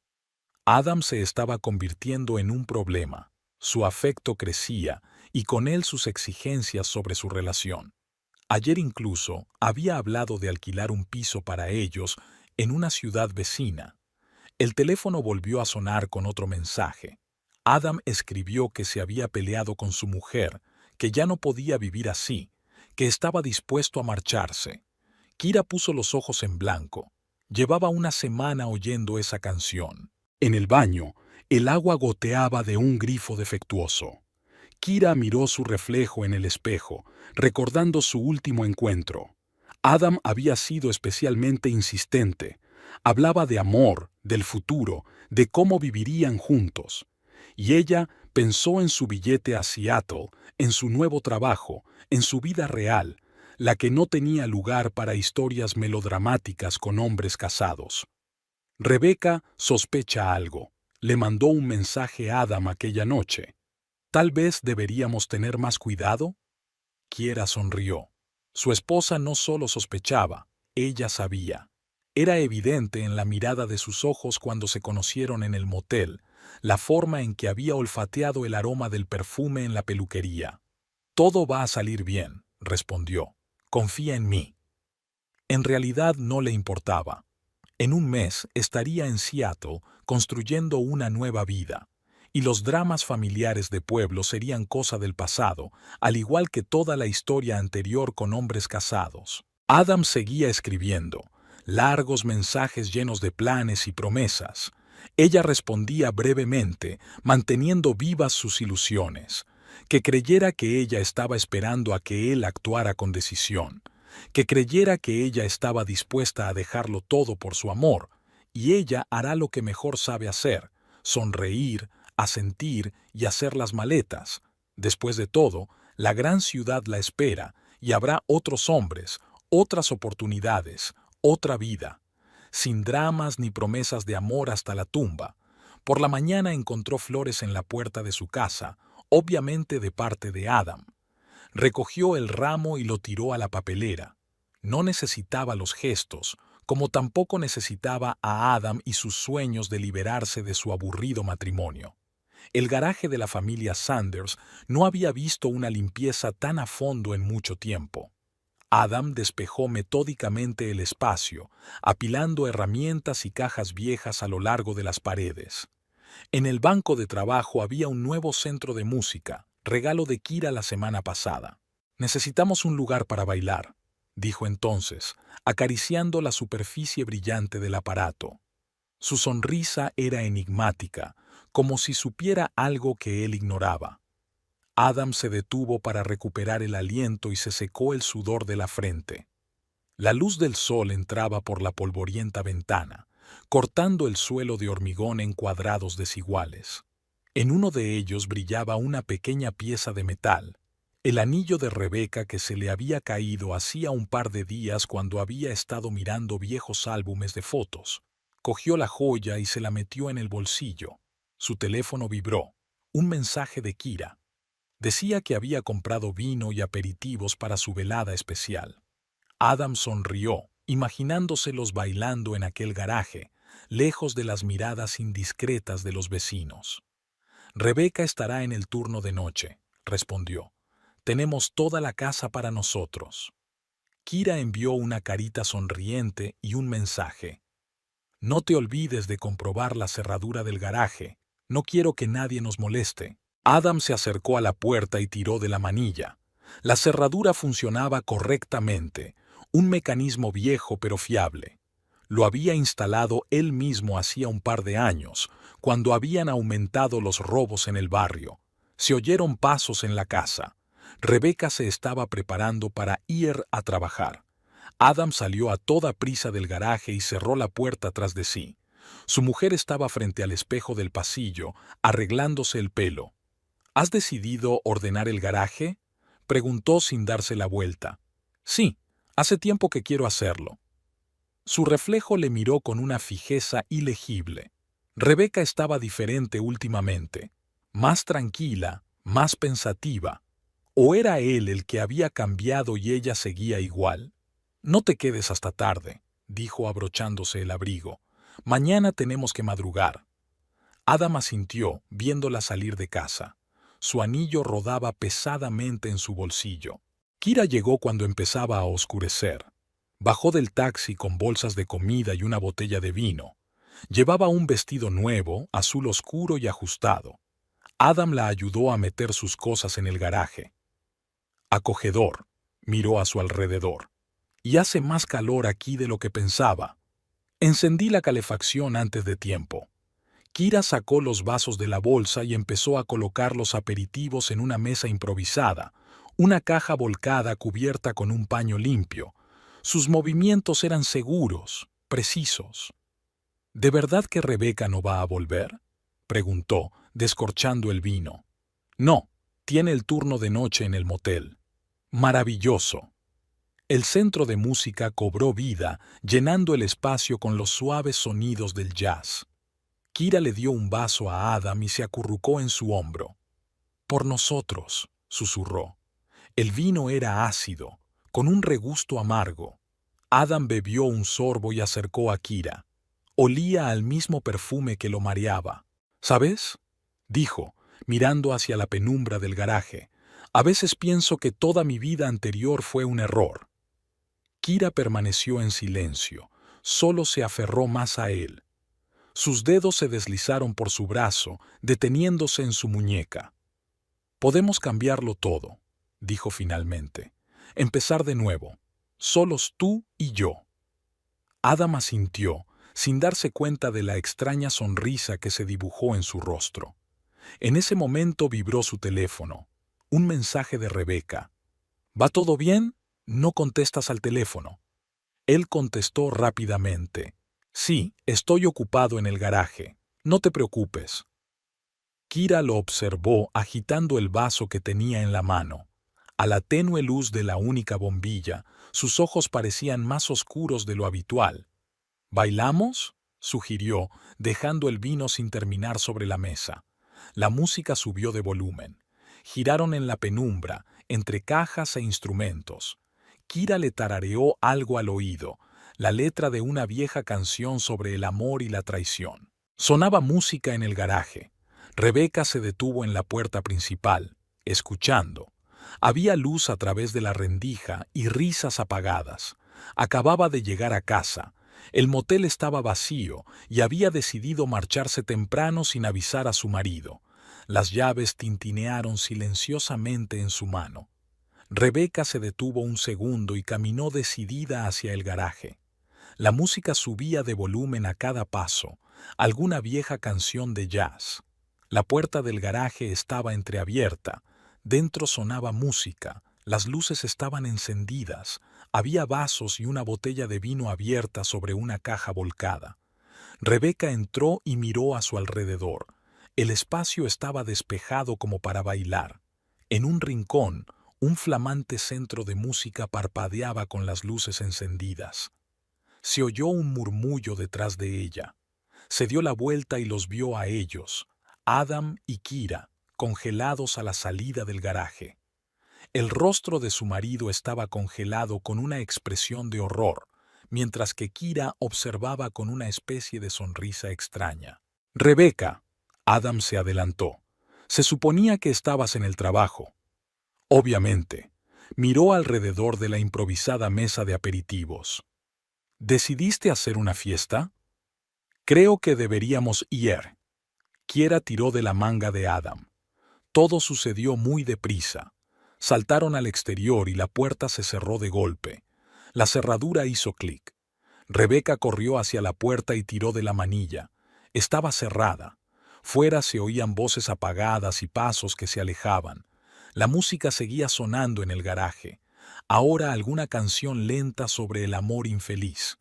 [SPEAKER 1] Adam se estaba convirtiendo en un problema. Su afecto crecía y con él sus exigencias sobre su relación. Ayer incluso había hablado de alquilar un piso para ellos en una ciudad vecina. El teléfono volvió a sonar con otro mensaje. Adam escribió que se había peleado con su mujer, que ya no podía vivir así, que estaba dispuesto a marcharse. Kira puso los ojos en blanco. Llevaba una semana oyendo esa canción. En el baño, el agua goteaba de un grifo defectuoso. Kira miró su reflejo en el espejo, recordando su último encuentro. Adam había sido especialmente insistente. Hablaba de amor, del futuro, de cómo vivirían juntos. Y ella pensó en su billete a Seattle, en su nuevo trabajo, en su vida real, la que no tenía lugar para historias melodramáticas con hombres casados. Rebeca sospecha algo. Le mandó un mensaje a Adam aquella noche. ¿Tal vez deberíamos tener más cuidado? Kira sonrió. Su esposa no solo sospechaba, ella sabía. Era evidente en la mirada de sus ojos cuando se conocieron en el motel, la forma en que había olfateado el aroma del perfume en la peluquería. Todo va a salir bien, respondió. Confía en mí. En realidad no le importaba. En un mes estaría en Seattle construyendo una nueva vida. Y los dramas familiares de pueblo serían cosa del pasado, al igual que toda la historia anterior con hombres casados. Adam seguía escribiendo, largos mensajes llenos de planes y promesas. Ella respondía brevemente, manteniendo vivas sus ilusiones, que creyera que ella estaba esperando a que él actuara con decisión, que creyera que ella estaba dispuesta a dejarlo todo por su amor, y ella hará lo que mejor sabe hacer, sonreír, asentir y hacer las maletas. Después de todo, la gran ciudad la espera y habrá otros hombres, otras oportunidades, otra vida. Sin dramas ni promesas de amor hasta la tumba. Por la mañana encontró flores en la puerta de su casa, obviamente de parte de Adam. Recogió el ramo y lo tiró a la papelera. No necesitaba los gestos, como tampoco necesitaba a Adam y sus sueños de liberarse de su aburrido matrimonio. El garaje de la familia Sanders no había visto una limpieza tan a fondo en mucho tiempo. Adam despejó metódicamente el espacio, apilando herramientas y cajas viejas a lo largo de las paredes. En el banco de trabajo había un nuevo centro de música, regalo de Kira la semana pasada. Necesitamos un lugar para bailar, dijo entonces, acariciando la superficie brillante del aparato. Su sonrisa era enigmática, como si supiera algo que él ignoraba. Adam se detuvo para recuperar el aliento y se secó el sudor de la frente. La luz del sol entraba por la polvorienta ventana, cortando el suelo de hormigón en cuadrados desiguales. En uno de ellos brillaba una pequeña pieza de metal, el anillo de Rebeca que se le había caído hacía un par de días cuando había estado mirando viejos álbumes de fotos. Cogió la joya y se la metió en el bolsillo. Su teléfono vibró. Un mensaje de Kira. Decía que había comprado vino y aperitivos para su velada especial. Adam sonrió, imaginándoselos bailando en aquel garaje, lejos de las miradas indiscretas de los vecinos. Rebeca estará en el turno de noche, respondió. Tenemos toda la casa para nosotros. Kira envió una carita sonriente y un mensaje. No te olvides de comprobar la cerradura del garaje. No quiero que nadie nos moleste. Adam se acercó a la puerta y tiró de la manilla. La cerradura funcionaba correctamente, un mecanismo viejo pero fiable. Lo había instalado él mismo hacía un par de años, cuando habían aumentado los robos en el barrio. Se oyeron pasos en la casa. Rebeca se estaba preparando para ir a trabajar. Adam salió a toda prisa del garaje y cerró la puerta tras de sí. Su mujer estaba frente al espejo del pasillo, arreglándose el pelo. ¿Has decidido ordenar el garaje?, preguntó sin darse la vuelta. Sí, hace tiempo que quiero hacerlo. Su reflejo le miró con una fijeza ilegible. Rebeca estaba diferente últimamente, más tranquila, más pensativa. ¿O era él el que había cambiado y ella seguía igual? No te quedes hasta tarde, dijo abrochándose el abrigo. Mañana tenemos que madrugar. Adam asintió, viéndola salir de casa. Su anillo rodaba pesadamente en su bolsillo. Kira llegó cuando empezaba a oscurecer. Bajó del taxi con bolsas de comida y una botella de vino. Llevaba un vestido nuevo, azul oscuro y ajustado. Adam la ayudó a meter sus cosas en el garaje. Acogedor, miró a su alrededor. Y hace más calor aquí de lo que pensaba. Encendí la calefacción antes de tiempo. Kira sacó los vasos de la bolsa y empezó a colocar los aperitivos en una mesa improvisada, una caja volcada cubierta con un paño limpio. Sus movimientos eran seguros, precisos. ¿De verdad que Rebeca no va a volver?, preguntó, descorchando el vino. No, tiene el turno de noche en el motel. Maravilloso. El centro de música cobró vida, llenando el espacio con los suaves sonidos del jazz. Kira le dio un vaso a Adam y se acurrucó en su hombro. Por nosotros, susurró. El vino era ácido, con un regusto amargo. Adam bebió un sorbo y acercó a Kira. Olía al mismo perfume que lo mareaba. ¿Sabes?, dijo, mirando hacia la penumbra del garaje. A veces pienso que toda mi vida anterior fue un error. Kira permaneció en silencio, solo se aferró más a él. Sus dedos se deslizaron por su brazo, deteniéndose en su muñeca. Podemos cambiarlo todo, dijo finalmente. Empezar de nuevo, solos tú y yo. Adam asintió, sin darse cuenta de la extraña sonrisa que se dibujó en su rostro. En ese momento vibró su teléfono. Un mensaje de Rebeca. ¿Va todo bien? No contestas al teléfono. Él contestó rápidamente. Sí, estoy ocupado en el garaje. No te preocupes. Kira lo observó agitando el vaso que tenía en la mano. A la tenue luz de la única bombilla, sus ojos parecían más oscuros de lo habitual. ¿Bailamos?, sugirió, dejando el vino sin terminar sobre la mesa. La música subió de volumen. Giraron en la penumbra, entre cajas e instrumentos. Kira le tarareó algo al oído, la letra de una vieja canción sobre el amor y la traición. Sonaba música en el garaje. Rebeca se detuvo en la puerta principal, escuchando. Había luz a través de la rendija y risas apagadas. Acababa de llegar a casa. El motel estaba vacío y había decidido marcharse temprano sin avisar a su marido. Las llaves tintinearon silenciosamente en su mano. Rebeca se detuvo un segundo y caminó decidida hacia el garaje. La música subía de volumen a cada paso, alguna vieja canción de jazz. La puerta del garaje estaba entreabierta. Dentro sonaba música, las luces estaban encendidas, había vasos y una botella de vino abierta sobre una caja volcada. Rebeca entró y miró a su alrededor. El espacio estaba despejado como para bailar. En un rincón, un flamante centro de música parpadeaba con las luces encendidas. Se oyó un murmullo detrás de ella. Se dio la vuelta y los vio a ellos, Adam y Kira, congelados a la salida del garaje. El rostro de su marido estaba congelado con una expresión de horror, mientras que Kira observaba con una especie de sonrisa extraña. «Rebeca», Adam se adelantó, «se suponía que estabas en el trabajo». «Obviamente. Miró alrededor de la improvisada mesa de aperitivos. ¿Decidiste hacer una fiesta? Creo que deberíamos ir. Kiera tiró de la manga de Adam. Todo sucedió muy deprisa. Saltaron al exterior y la puerta se cerró de golpe. La cerradura hizo clic. Rebeca corrió hacia la puerta y tiró de la manilla. Estaba cerrada. Fuera se oían voces apagadas y pasos que se alejaban. La música seguía sonando en el garaje. Ahora alguna canción lenta sobre el amor infeliz.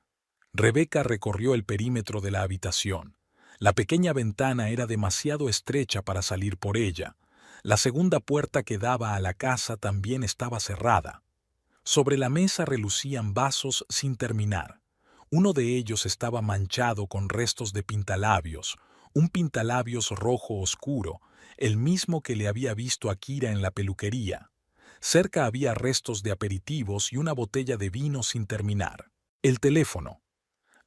[SPEAKER 1] Rebeca recorrió el perímetro de la habitación. La pequeña ventana era demasiado estrecha para salir por ella. La segunda puerta que daba a la casa también estaba cerrada. Sobre la mesa relucían vasos sin terminar. Uno de ellos estaba manchado con restos de pintalabios, un pintalabios rojo oscuro, el mismo que le había visto a Kira en la peluquería. Cerca había restos de aperitivos y una botella de vino sin terminar. El teléfono.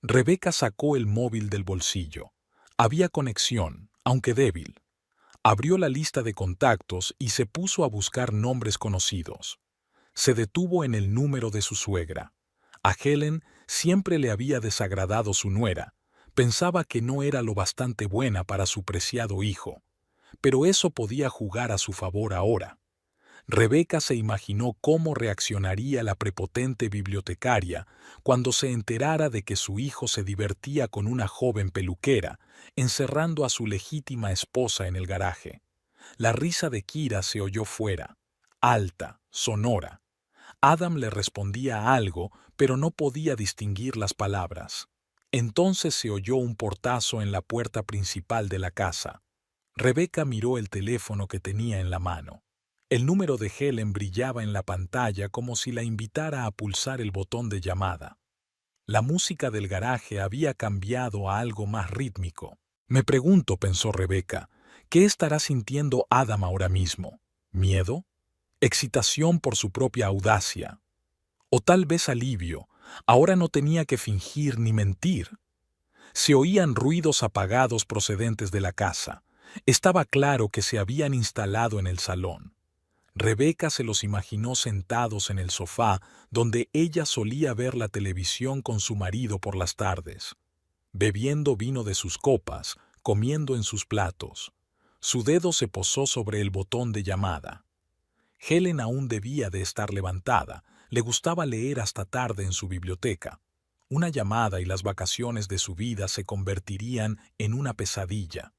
[SPEAKER 1] Rebeca sacó el móvil del bolsillo. Había conexión, aunque débil. Abrió la lista de contactos y se puso a buscar nombres conocidos. Se detuvo en el número de su suegra. A Helen siempre le había desagradado su nuera. Pensaba que no era lo bastante buena para su preciado hijo. Pero eso podía jugar a su favor ahora. Rebeca se imaginó cómo reaccionaría la prepotente bibliotecaria cuando se enterara de que su hijo se divertía con una joven peluquera, encerrando a su legítima esposa en el garaje. La risa de Kira se oyó fuera, alta, sonora. Adam le respondía algo, pero no podía distinguir las palabras. Entonces se oyó un portazo en la puerta principal de la casa. Rebeca miró el teléfono que tenía en la mano. El número de Helen brillaba en la pantalla como si la invitara a pulsar el botón de llamada. La música del garaje había cambiado a algo más rítmico. Me pregunto, pensó Rebeca, ¿qué estará sintiendo Adam ahora mismo? ¿Miedo? ¿Excitación por su propia audacia? O tal vez alivio. Ahora no tenía que fingir ni mentir. Se oían ruidos apagados procedentes de la casa. Estaba claro que se habían instalado en el salón. Rebeca se los imaginó sentados en el sofá donde ella solía ver la televisión con su marido por las tardes, bebiendo vino de sus copas, comiendo en sus platos. Su dedo se posó sobre el botón de llamada. Helen aún debía de estar levantada, le gustaba leer hasta tarde en su biblioteca. Una llamada y las vacaciones de su vida se convertirían en una pesadilla.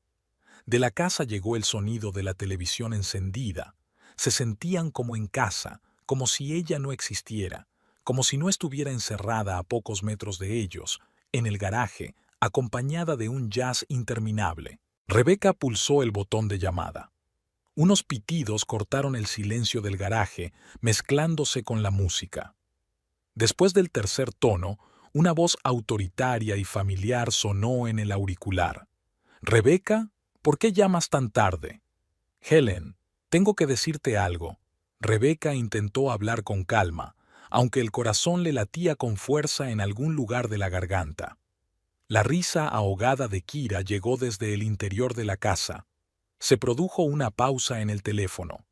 [SPEAKER 1] De la casa llegó el sonido de la televisión encendida. Se sentían como en casa, como si ella no existiera, como si no estuviera encerrada a pocos metros de ellos, en el garaje, acompañada de un jazz interminable. Rebeca pulsó el botón de llamada. Unos pitidos cortaron el silencio del garaje, mezclándose con la música. Después del tercer tono, una voz autoritaria y familiar sonó en el auricular. «Rebeca, ¿por qué llamas tan tarde?» «Helen, tengo que decirte algo». Rebeca intentó hablar con calma, aunque el corazón le latía con fuerza en algún lugar de la garganta. La risa ahogada de Kira llegó desde el interior de la casa. Se produjo una pausa en el teléfono.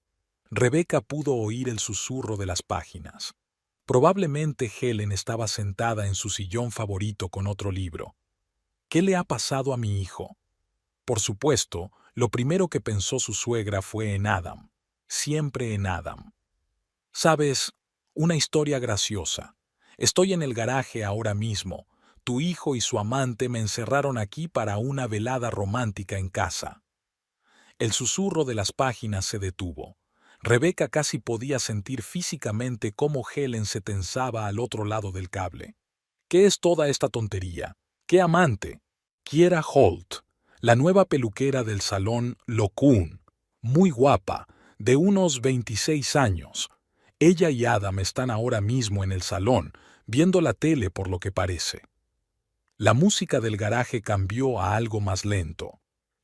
[SPEAKER 1] Rebeca pudo oír el susurro de las páginas. Probablemente Helen estaba sentada en su sillón favorito con otro libro. ¿Qué le ha pasado a mi hijo? Por supuesto, lo primero que pensó su suegra fue en Adam. Siempre en Adam. ¿Sabes? Una historia graciosa. Estoy en el garaje ahora mismo. Tu hijo y su amante me encerraron aquí para una velada romántica en casa. El susurro de las páginas se detuvo. Rebeca casi podía sentir físicamente cómo Helen se tensaba al otro lado del cable. ¿Qué es toda esta tontería? ¿Qué amante? Kiera Holt, la nueva peluquera del salón LoCoon, muy guapa, de unos 26 años. Ella y Adam están ahora mismo en el salón, viendo la tele por lo que parece. La música del garaje cambió a algo más lento.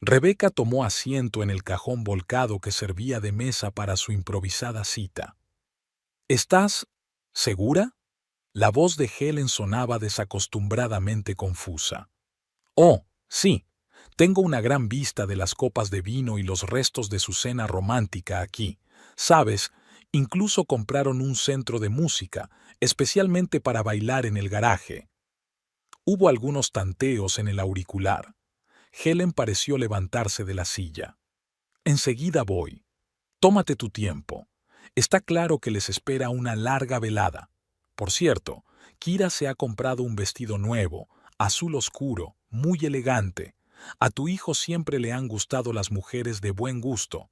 [SPEAKER 1] Rebeca tomó asiento en el cajón volcado que servía de mesa para su improvisada cita. ¿Estás segura? La voz de Helen sonaba desacostumbradamente confusa. Oh, sí, tengo una gran vista de las copas de vino y los restos de su cena romántica aquí, ¿sabes? Incluso compraron un centro de música, especialmente para bailar en el garaje. Hubo algunos tanteos en el auricular. Helen pareció levantarse de la silla. Enseguida voy. Tómate tu tiempo. Está claro que les espera una larga velada. Por cierto, Kira se ha comprado un vestido nuevo, azul oscuro, muy elegante. A tu hijo siempre le han gustado las mujeres de buen gusto.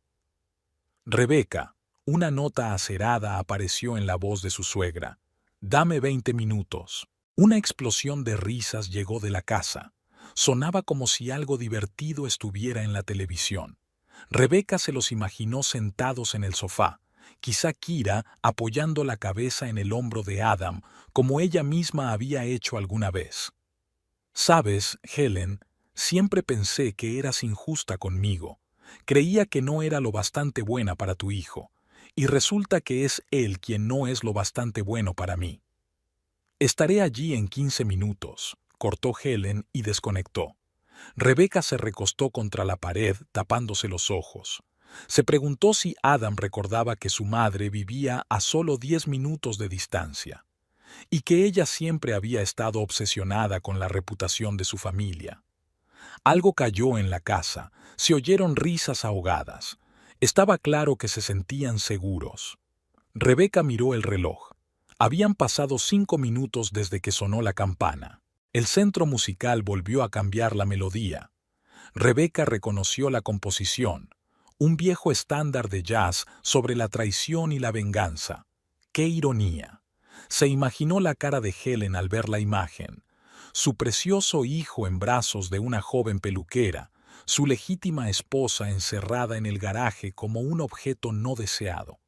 [SPEAKER 1] Rebeca, una nota acerada apareció en la voz de su suegra. Dame 20 minutos. Una explosión de risas llegó de la casa. Sonaba como si algo divertido estuviera en la televisión. Rebeca se los imaginó sentados en el sofá, quizá Kira apoyando la cabeza en el hombro de Adam, como ella misma había hecho alguna vez. Sabes, Helen, siempre pensé que eras injusta conmigo. Creía que no era lo bastante buena para tu hijo, y resulta que es él quien no es lo bastante bueno para mí. Estaré allí en 15 minutos, cortó Helen y desconectó. Rebeca se recostó contra la pared, tapándose los ojos. Se preguntó si Adam recordaba que su madre vivía a solo 10 minutos de distancia, y que ella siempre había estado obsesionada con la reputación de su familia. Algo cayó en la casa, se oyeron risas ahogadas. Estaba claro que se sentían seguros. Rebeca miró el reloj. Habían pasado 5 minutos desde que sonó la campana. El centro musical volvió a cambiar la melodía. Rebeca reconoció la composición, un viejo estándar de jazz sobre la traición y la venganza. ¡Qué ironía! Se imaginó la cara de Helen al ver la imagen. Su precioso hijo en brazos de una joven peluquera, su legítima esposa encerrada en el garaje como un objeto no deseado.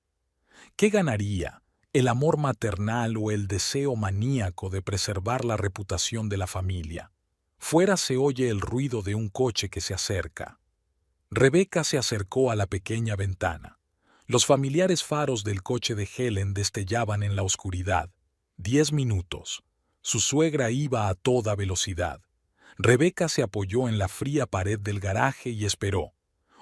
[SPEAKER 1] ¿Qué ganaría? ¿El amor maternal o el deseo maníaco de preservar la reputación de la familia? Fuera se oye el ruido de un coche que se acerca. Rebeca se acercó a la pequeña ventana. Los familiares faros del coche de Helen destellaban en la oscuridad. 10 minutos. Su suegra iba a toda velocidad. Rebeca se apoyó en la fría pared del garaje y esperó.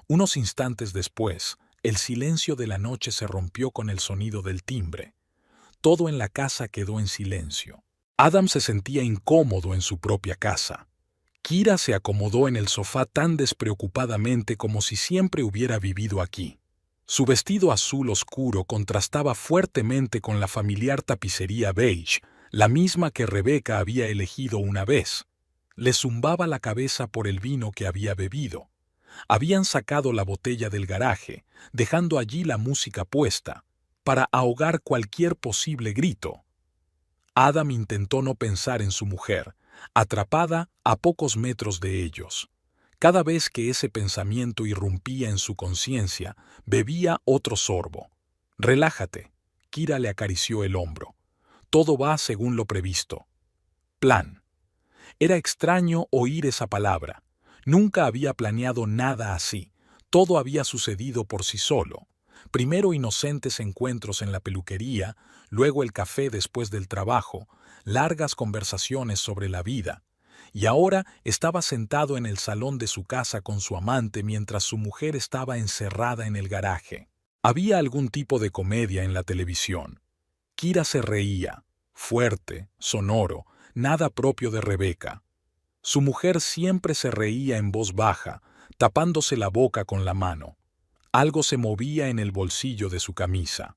[SPEAKER 1] Unos instantes después, el silencio de la noche se rompió con el sonido del timbre. Todo en la casa quedó en silencio. Adam se sentía incómodo en su propia casa. Kira se acomodó en el sofá tan despreocupadamente como si siempre hubiera vivido aquí. Su vestido azul oscuro contrastaba fuertemente con la familiar tapicería beige, la misma que Rebeca había elegido una vez. Le zumbaba la cabeza por el vino que había bebido. Habían sacado la botella del garaje, dejando allí la música puesta, para ahogar cualquier posible grito. Adam intentó no pensar en su mujer, atrapada a pocos metros de ellos. Cada vez que ese pensamiento irrumpía en su conciencia, bebía otro sorbo. Relájate, Kira le acarició el hombro. Todo va según lo previsto. Plan. Era extraño oír esa palabra. Nunca había planeado nada así. Todo había sucedido por sí solo. Primero inocentes encuentros en la peluquería, luego el café después del trabajo, largas conversaciones sobre la vida. Y ahora estaba sentado en el salón de su casa con su amante mientras su mujer estaba encerrada en el garaje. Había algún tipo de comedia en la televisión. Kira se reía, fuerte, sonoro, nada propio de Rebeca. Su mujer siempre se reía en voz baja, tapándose la boca con la mano. Algo se movía en el bolsillo de su camisa.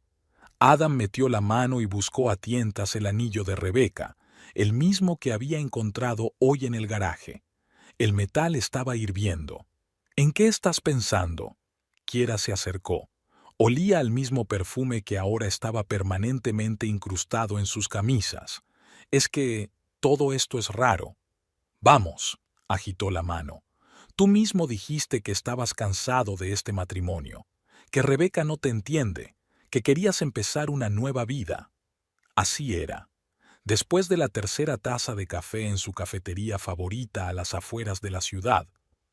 [SPEAKER 1] Adam metió la mano y buscó a tientas el anillo de Rebeca, el mismo que había encontrado hoy en el garaje. El metal estaba hirviendo. ¿En qué estás pensando? Kira se acercó. Olía al mismo perfume que ahora estaba permanentemente incrustado en sus camisas. Es que todo esto es raro. Vamos, agitó la mano. Tú mismo dijiste que estabas cansado de este matrimonio, que Rebeca no te entiende, que querías empezar una nueva vida. Así era. Después de la tercera taza de café en su cafetería favorita a las afueras de la ciudad,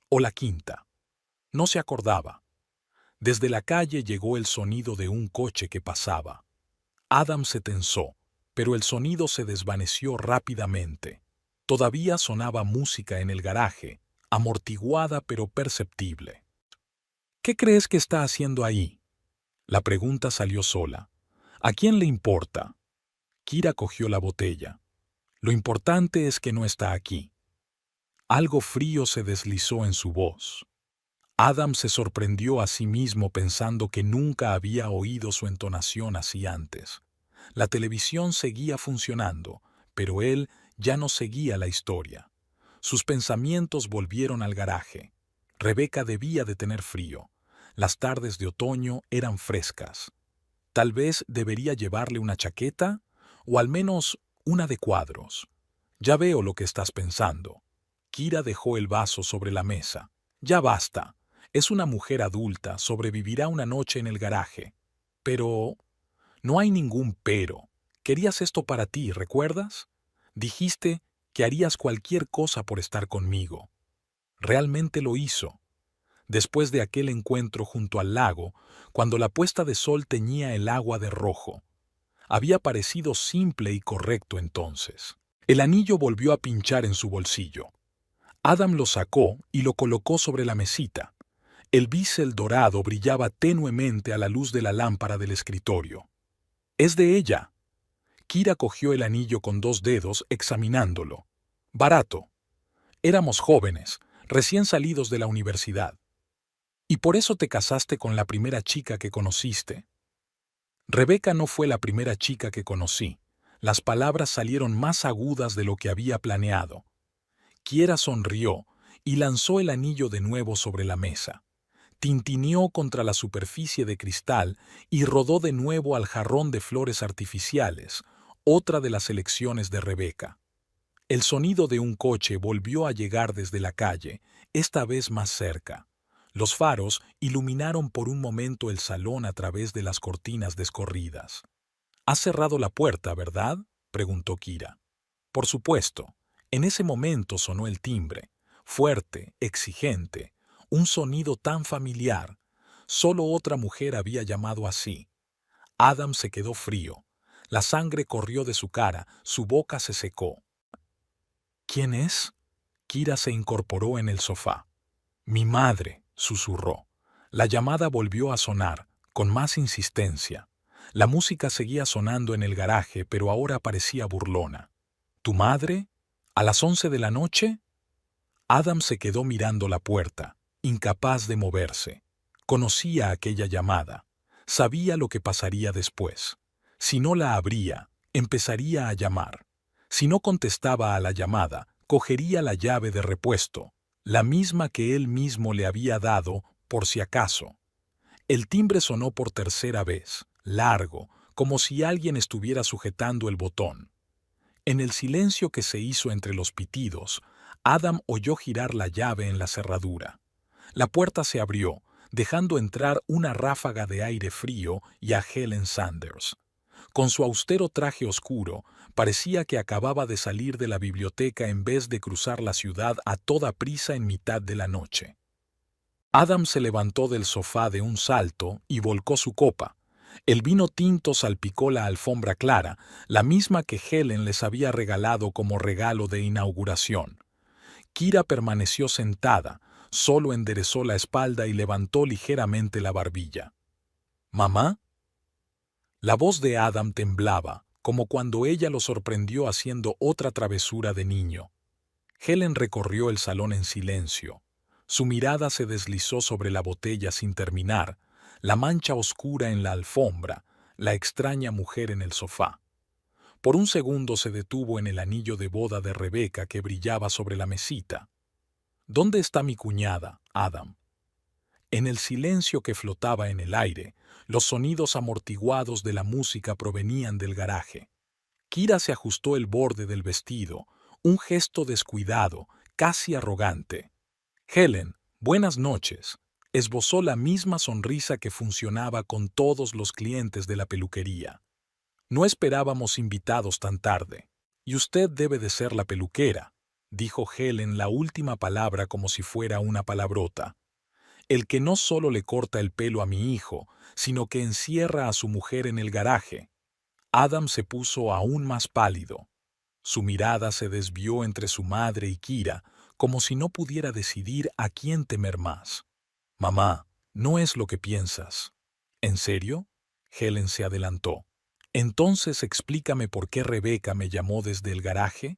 [SPEAKER 1] o la quinta. No se acordaba. Desde la calle llegó el sonido de un coche que pasaba. Adam se tensó, pero el sonido se desvaneció rápidamente. Todavía sonaba música en el garaje, amortiguada pero perceptible. ¿Qué crees que está haciendo ahí? La pregunta salió sola. ¿A quién le importa? Kira cogió la botella. Lo importante es que no está aquí. Algo frío se deslizó en su voz. Adam se sorprendió a sí mismo pensando que nunca había oído su entonación así antes. La televisión seguía funcionando, pero él ya no seguía la historia. Sus pensamientos volvieron al garaje. Rebeca debía de tener frío. Las tardes de otoño eran frescas. Tal vez debería llevarle una chaqueta o al menos una de cuadros. Ya veo lo que estás pensando. Kira dejó el vaso sobre la mesa. Ya basta. Es una mujer adulta, sobrevivirá una noche en el garaje. Pero no hay ningún pero. Querías esto para ti, ¿recuerdas? Dijiste que harías cualquier cosa por estar conmigo. Realmente lo hizo. Después de aquel encuentro junto al lago, cuando la puesta de sol teñía el agua de rojo. Había parecido simple y correcto entonces. El anillo volvió a pinchar en su bolsillo. Adam lo sacó y lo colocó sobre la mesita. El bisel dorado brillaba tenuemente a la luz de la lámpara del escritorio. «Es de ella». Kira cogió el anillo con 2 dedos examinándolo. «Barato. Éramos jóvenes, recién salidos de la universidad. Y por eso te casaste con la primera chica que conociste». Rebeca no fue la primera chica que conocí. Las palabras salieron más agudas de lo que había planeado. Kira sonrió y lanzó el anillo de nuevo sobre la mesa. Tintineó contra la superficie de cristal y rodó de nuevo al jarrón de flores artificiales, otra de las elecciones de Rebeca. El sonido de un coche volvió a llegar desde la calle, esta vez más cerca. Los faros iluminaron por un momento el salón a través de las cortinas descorridas. «Has cerrado la puerta, ¿verdad?», preguntó Kira. «Por supuesto». En ese momento sonó el timbre, fuerte, exigente, un sonido tan familiar. Solo otra mujer había llamado así. Adam se quedó frío. La sangre corrió de su cara, su boca se secó. «¿Quién es?». Kira se incorporó en el sofá. «Mi madre», susurró. La llamada volvió a sonar, con más insistencia. La música seguía sonando en el garaje, pero ahora parecía burlona. «¿Tu madre? ¿A las 11 de la noche?». Adam se quedó mirando la puerta, incapaz de moverse. Conocía aquella llamada. Sabía lo que pasaría después. Si no la abría, empezaría a llamar. Si no contestaba a la llamada, cogería la llave de repuesto, la misma que él mismo le había dado por si acaso. El timbre sonó por tercera vez, largo, como si alguien estuviera sujetando el botón. En el silencio que se hizo entre los pitidos, Adam oyó girar la llave en la cerradura. La puerta se abrió, dejando entrar una ráfaga de aire frío y a Helen Sanders. Con su austero traje oscuro, parecía que acababa de salir de la biblioteca en vez de cruzar la ciudad a toda prisa en mitad de la noche. Adam se levantó del sofá de un salto y volcó su copa. El vino tinto salpicó la alfombra clara, la misma que Helen les había regalado como regalo de inauguración. Kira permaneció sentada, solo enderezó la espalda y levantó ligeramente la barbilla. «¿Mamá?». La voz de Adam temblaba, como cuando ella lo sorprendió haciendo otra travesura de niño. Helen recorrió el salón en silencio. Su mirada se deslizó sobre la botella sin terminar, la mancha oscura en la alfombra, la extraña mujer en el sofá. Por un segundo se detuvo en el anillo de boda de Rebeca que brillaba sobre la mesita. «¿Dónde está mi cuñada, Adam?». En el silencio que flotaba en el aire, los sonidos amortiguados de la música provenían del garaje. Kira se ajustó el borde del vestido, un gesto descuidado, casi arrogante. «Helen, buenas noches», esbozó la misma sonrisa que funcionaba con todos los clientes de la peluquería. «No esperábamos invitados tan tarde. Y usted debe de ser la peluquera», dijo Helen la última palabra como si fuera una palabrota. «El que no solo le corta el pelo a mi hijo, sino que encierra a su mujer en el garaje». Adam se puso aún más pálido. Su mirada se desvió entre su madre y Kira, como si no pudiera decidir a quién temer más. «Mamá, no es lo que piensas». «¿En serio?». Helen se adelantó. Entonces explícame por qué Rebeca me llamó desde el garaje,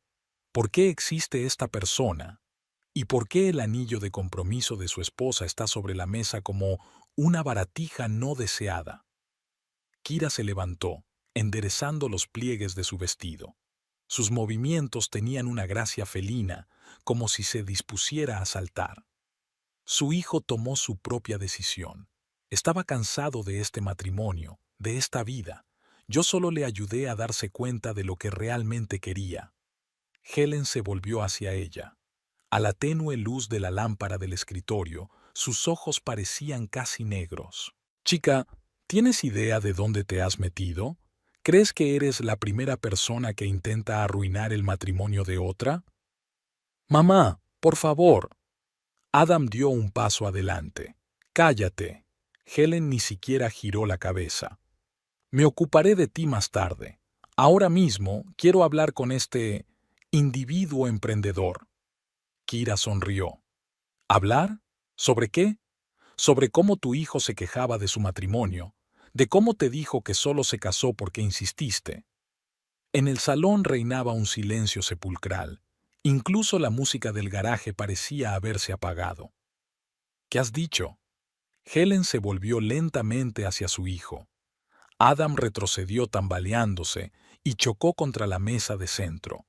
[SPEAKER 1] por qué existe esta persona y por qué el anillo de compromiso de su esposa está sobre la mesa como una baratija no deseada. Kira se levantó, enderezando los pliegues de su vestido. Sus movimientos tenían una gracia felina, como si se dispusiera a saltar. Su hijo tomó su propia decisión. Estaba cansado de este matrimonio, de esta vida. Yo solo le ayudé a darse cuenta de lo que realmente quería. Helen se volvió hacia ella. A la tenue luz de la lámpara del escritorio, sus ojos parecían casi negros. Chica, ¿tienes idea de dónde te has metido? ¿Crees que eres la primera persona que intenta arruinar el matrimonio de otra? Mamá, por favor. Adam dio un paso adelante. Cállate. Helen ni siquiera giró la cabeza. Me ocuparé de ti más tarde. Ahora mismo quiero hablar con este individuo emprendedor. Kira sonrió. ¿Hablar? ¿Sobre qué? Sobre cómo tu hijo se quejaba de su matrimonio, de cómo te dijo que solo se casó porque insististe. En el salón reinaba un silencio sepulcral. Incluso la música del garaje parecía haberse apagado. ¿Qué has dicho? Helen se volvió lentamente hacia su hijo. Adam retrocedió tambaleándose y chocó contra la mesa de centro.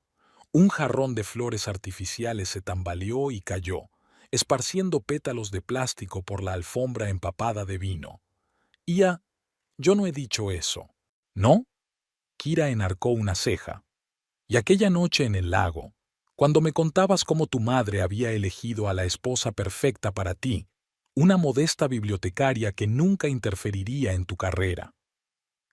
[SPEAKER 1] Un jarrón de flores artificiales se tambaleó y cayó, esparciendo pétalos de plástico por la alfombra empapada de vino. Ia, yo no he dicho eso. ¿No? Kira enarcó una ceja. Y aquella noche en el lago, cuando me contabas cómo tu madre había elegido a la esposa perfecta para ti, una modesta bibliotecaria que nunca interferiría en tu carrera.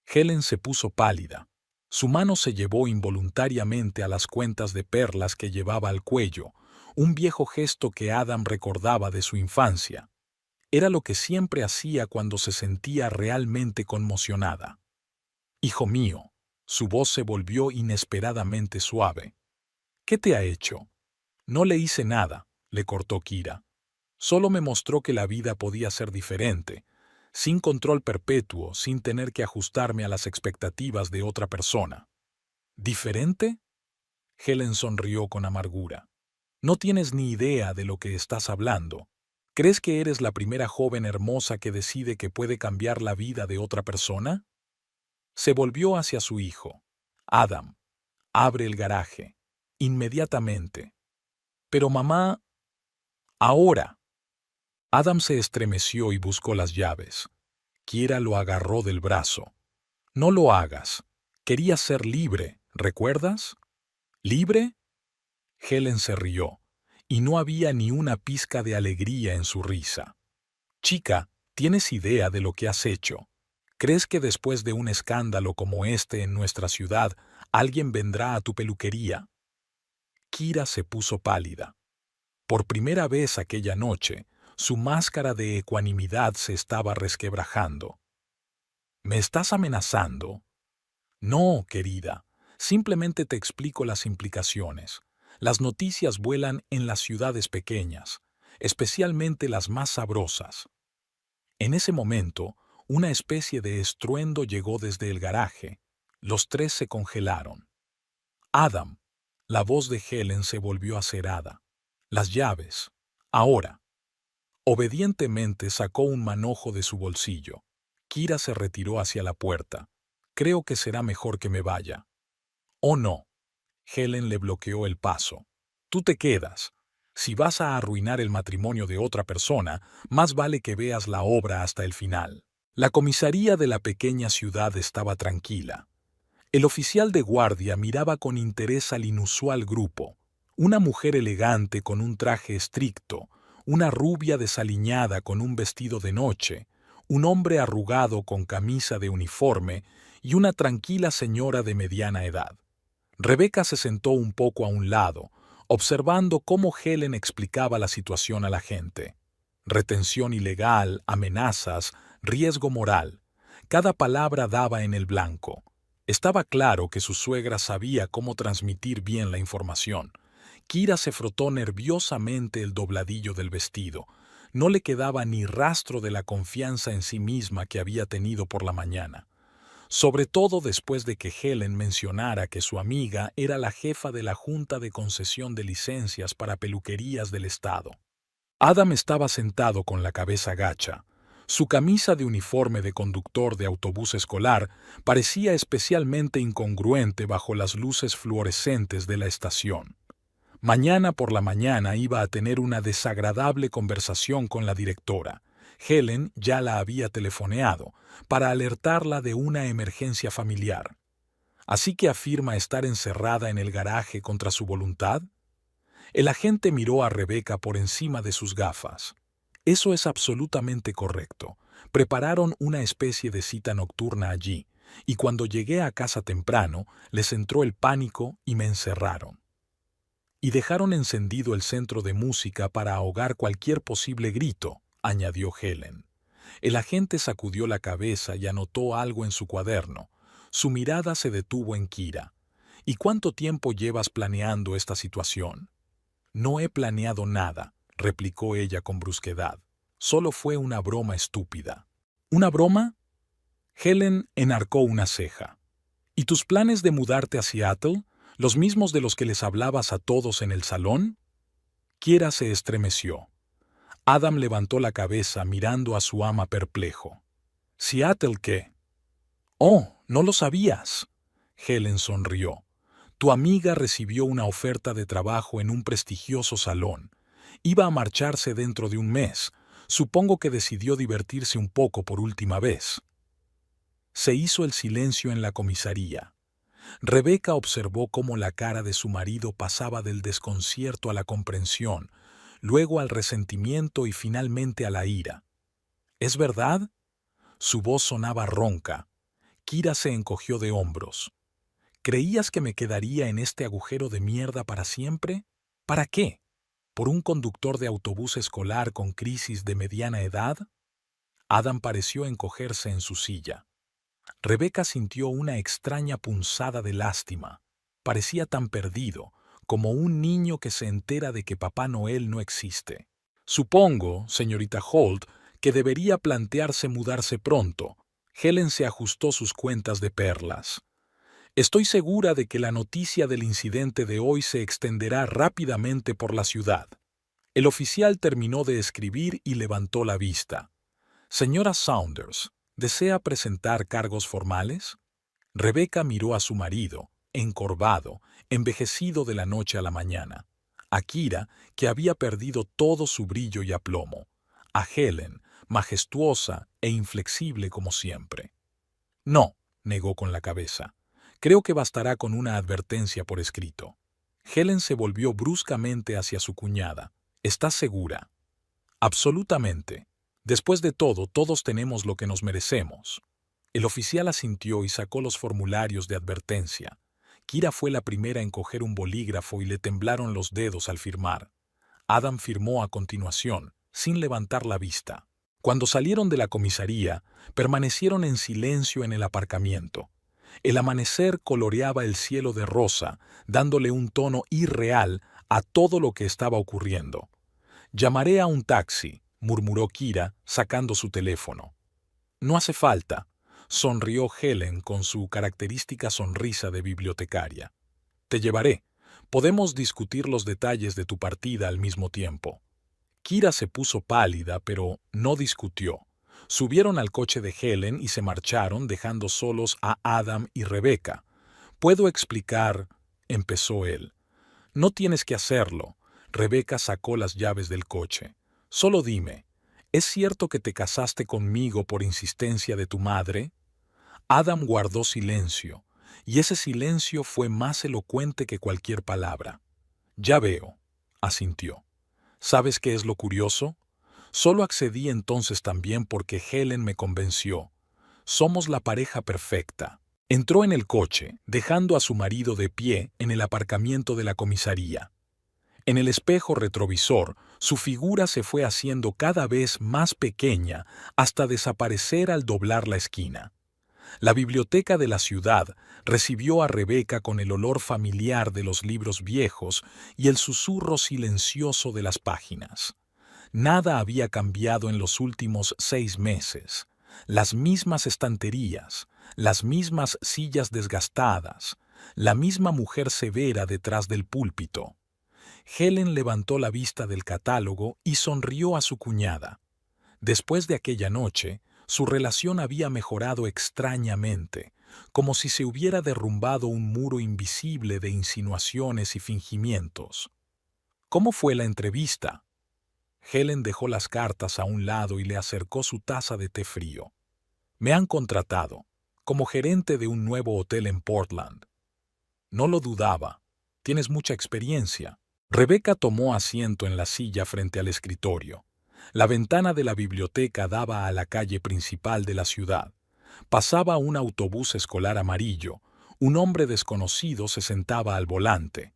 [SPEAKER 1] Helen se puso pálida. Su mano se llevó involuntariamente a las cuentas de perlas que llevaba al cuello, un viejo gesto que Adam recordaba de su infancia. Era lo que siempre hacía cuando se sentía realmente conmocionada. Hijo mío, su voz se volvió inesperadamente suave. ¿Qué te ha hecho? No le hice nada, le cortó Kira. Solo me mostró que la vida podía ser diferente, sin control perpetuo, sin tener que ajustarme a las expectativas de otra persona. ¿Diferente? Helen sonrió con amargura. No tienes ni idea de lo que estás hablando. ¿Crees que eres la primera joven hermosa que decide que puede cambiar la vida de otra persona? Se volvió hacia su hijo. Adam, abre el garaje. Inmediatamente. Pero mamá... Ahora. Adam se estremeció y buscó las llaves. Kira lo agarró del brazo. No lo hagas. Querías ser libre, ¿recuerdas? ¿Libre? Helen se rió, y no había ni una pizca de alegría en su risa. Chica, ¿tienes idea de lo que has hecho? ¿Crees que después de un escándalo como este en nuestra ciudad, alguien vendrá a tu peluquería? Kira se puso pálida. Por primera vez aquella noche, su máscara de ecuanimidad se estaba resquebrajando. ¿Me estás amenazando? No, querida. Simplemente te explico las implicaciones. Las noticias vuelan en las ciudades pequeñas, especialmente las más sabrosas. En ese momento, una especie de estruendo llegó desde el garaje. Los tres se congelaron. Adam. La voz de Helen se volvió acerada. Las llaves. Ahora. Obedientemente sacó un manojo de su bolsillo. Kira se retiró hacia la puerta. Creo que será mejor que me vaya. Oh no. Helen le bloqueó el paso. Tú te quedas. Si vas a arruinar el matrimonio de otra persona, más vale que veas la obra hasta el final. La comisaría de la pequeña ciudad estaba tranquila. El oficial de guardia miraba con interés al inusual grupo. Una mujer elegante con un traje estricto, una rubia desaliñada con un vestido de noche, un hombre arrugado con camisa de uniforme y una tranquila señora de mediana edad. Rebeca se sentó un poco a un lado, observando cómo Helen explicaba la situación a la gente. Retención ilegal, amenazas, riesgo moral. Cada palabra daba en el blanco. Estaba claro que su suegra sabía cómo transmitir bien la información. Kira se frotó nerviosamente el dobladillo del vestido. No le quedaba ni rastro de la confianza en sí misma que había tenido por la mañana. sobre todo después de que Helen mencionara que su amiga era la jefa de la Junta de Concesión de Licencias para Peluquerías del Estado. Adam estaba sentado con la cabeza gacha. Su camisa de uniforme de conductor de autobús escolar parecía especialmente incongruente bajo las luces fluorescentes de la estación. Mañana por la mañana iba a tener una desagradable conversación con la directora. Helen ya la había telefoneado para alertarla de una emergencia familiar. ¿Así que afirma estar encerrada en el garaje contra su voluntad? El agente miró a Rebecca por encima de sus gafas. Eso es absolutamente correcto. Prepararon una especie de cita nocturna allí, y cuando llegué a casa temprano, les entró el pánico y me encerraron. Y dejaron encendido el centro de música para ahogar cualquier posible grito, añadió Helen. El agente sacudió la cabeza y anotó algo en su cuaderno. Su mirada se detuvo en Kira. ¿Y cuánto tiempo llevas planeando esta situación? No he planeado nada, replicó ella con brusquedad. Solo fue una broma estúpida. ¿Una broma? Helen enarcó una ceja. ¿Y tus planes de mudarte a Seattle? ¿Los mismos de los que les hablabas a todos en el salón? Kira se estremeció. Adam levantó la cabeza mirando a su ama perplejo. ¿Seattle qué? Oh, no lo sabías. Helen sonrió. Tu amiga recibió una oferta de trabajo en un prestigioso salón. Iba a marcharse dentro de un mes. Supongo que decidió divertirse un poco por última vez. Se hizo el silencio en la comisaría. Rebecca observó cómo la cara de su marido pasaba del desconcierto a la comprensión, luego al resentimiento y finalmente a la ira. ¿Es verdad? Su voz sonaba ronca. Kira se encogió de hombros. ¿Creías que me quedaría en este agujero de mierda para siempre? ¿Para qué? ¿Por un conductor de autobús escolar con crisis de mediana edad? Adam pareció encogerse en su silla. Rebecca sintió una extraña punzada de lástima. Parecía tan perdido, como un niño que se entera de que Papá Noel no existe. Supongo, señorita Holt, que debería plantearse mudarse pronto. Helen se ajustó sus cuentas de perlas. Estoy segura de que la noticia del incidente de hoy se extenderá rápidamente por la ciudad. El oficial terminó de escribir y levantó la vista. Señora Saunders, ¿desea presentar cargos formales? Rebecca miró a su marido, encorvado, envejecido de la noche a la mañana. A Kira, que había perdido todo su brillo y aplomo. A Helen, majestuosa e inflexible como siempre. No, negó con la cabeza. Creo que bastará con una advertencia por escrito. Helen se volvió bruscamente hacia su cuñada. ¿Estás segura? Absolutamente. Después de todo, todos tenemos lo que nos merecemos. El oficial asintió y sacó los formularios de advertencia. Kira fue la primera en coger un bolígrafo y le temblaron los dedos al firmar. Adam firmó a continuación, sin levantar la vista. Cuando salieron de la comisaría, permanecieron en silencio en el aparcamiento. El amanecer coloreaba el cielo de rosa, dándole un tono irreal a todo lo que estaba ocurriendo. «Llamaré a un taxi», murmuró Kira, sacando su teléfono. «No hace falta», sonrió Helen con su característica sonrisa de bibliotecaria. «Te llevaré. Podemos discutir los detalles de tu partida al mismo tiempo». Kira se puso pálida, pero no discutió. Subieron al coche de Helen y se marcharon, dejando solos a Adam y Rebecca. «Puedo explicar», empezó él. «No tienes que hacerlo». Rebecca sacó las llaves del coche. «Solo dime, ¿es cierto que te casaste conmigo por insistencia de tu madre?» Adam guardó silencio, y ese silencio fue más elocuente que cualquier palabra. «Ya veo», asintió. ¿Sabes qué es lo curioso? Solo accedí entonces también porque Helen me convenció. Somos la pareja perfecta. Entró en el coche, dejando a su marido de pie en el aparcamiento de la comisaría. En el espejo retrovisor, su figura se fue haciendo cada vez más pequeña hasta desaparecer al doblar la esquina. La biblioteca de la ciudad recibió a Rebecca con el olor familiar de los libros viejos y el susurro silencioso de las páginas. Nada había cambiado en los últimos 6 meses. Las mismas estanterías, las mismas sillas desgastadas, la misma mujer severa detrás del púlpito. Helen levantó la vista del catálogo y sonrió a su cuñada. Después de aquella noche, su relación había mejorado extrañamente, como si se hubiera derrumbado un muro invisible de insinuaciones y fingimientos. ¿Cómo fue la entrevista? Helen dejó las cartas a un lado y le acercó su taza de té frío. Me han contratado, como gerente de un nuevo hotel en Portland. No lo dudaba. Tienes mucha experiencia. Rebecca tomó asiento en la silla frente al escritorio. La ventana de la biblioteca daba a la calle principal de la ciudad. Pasaba un autobús escolar amarillo. Un hombre desconocido se sentaba al volante.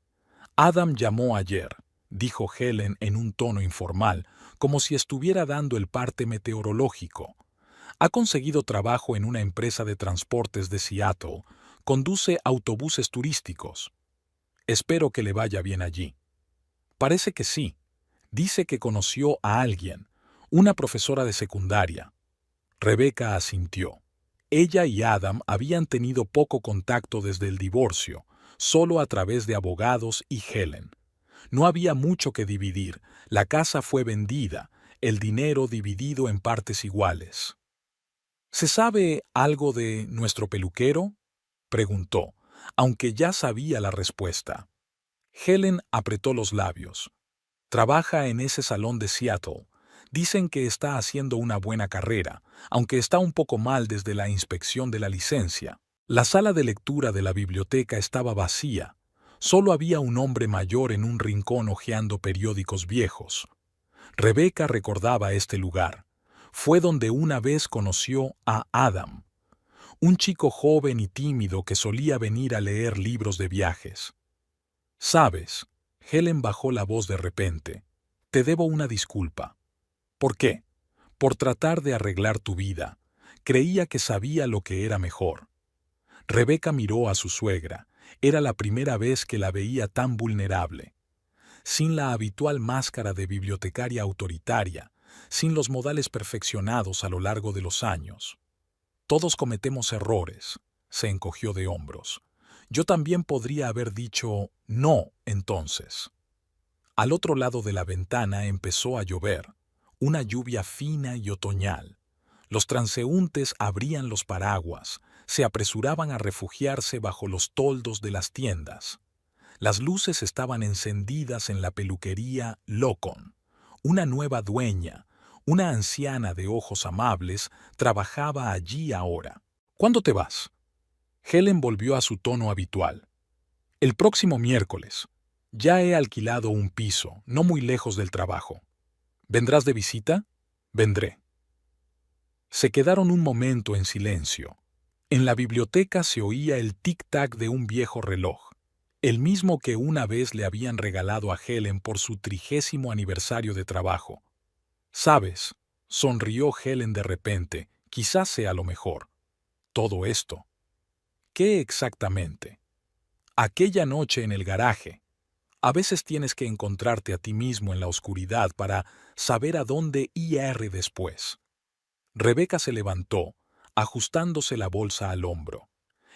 [SPEAKER 1] Adam llamó ayer, dijo Helen en un tono informal, como si estuviera dando el parte meteorológico. Ha conseguido trabajo en una empresa de transportes de Seattle. Conduce autobuses turísticos. Espero que le vaya bien allí. Parece que sí. Dice que conoció a alguien, una profesora de secundaria. Rebecca asintió. Ella y Adam habían tenido poco contacto desde el divorcio, solo a través de abogados y Helen. No había mucho que dividir, la casa fue vendida, el dinero dividido en partes iguales. ¿Se sabe algo de nuestro peluquero?, preguntó, aunque ya sabía la respuesta. Helen apretó los labios. Trabaja en ese salón de Seattle. Dicen que está haciendo una buena carrera, aunque está un poco mal desde la inspección de la licencia. La sala de lectura de la biblioteca estaba vacía. Solo había un hombre mayor en un rincón hojeando periódicos viejos. Rebecca recordaba este lugar. Fue donde una vez conoció a Adam, un chico joven y tímido que solía venir a leer libros de viajes. ¿Sabes? Helen bajó la voz de repente. Te debo una disculpa. ¿Por qué? Por tratar de arreglar tu vida. Creía que sabía lo que era mejor. Rebecca miró a su suegra. Era la primera vez que la veía tan vulnerable. Sin la habitual máscara de bibliotecaria autoritaria, sin los modales perfeccionados a lo largo de los años. Todos cometemos errores, se encogió de hombros. Yo también podría haber dicho no, entonces. Al otro lado de la ventana empezó a llover, una lluvia fina y otoñal. Los transeúntes abrían los paraguas, se apresuraban a refugiarse bajo los toldos de las tiendas. Las luces estaban encendidas en la peluquería Locon. Una nueva dueña, una anciana de ojos amables, trabajaba allí ahora. ¿Cuándo te vas? Helen volvió a su tono habitual. El próximo miércoles. Ya he alquilado un piso, no muy lejos del trabajo. ¿Vendrás de visita? Vendré. Se quedaron un momento en silencio. En la biblioteca se oía el tic-tac de un viejo reloj, el mismo que una vez le habían regalado a Helen por su 30º aniversario de trabajo. ¿Sabes? Sonrió Helen de repente, quizás sea lo mejor. Todo esto. ¿Qué exactamente? Aquella noche en el garaje. A veces tienes que encontrarte a ti mismo en la oscuridad para saber a dónde ir después. Rebecca se levantó, ajustándose la bolsa al hombro.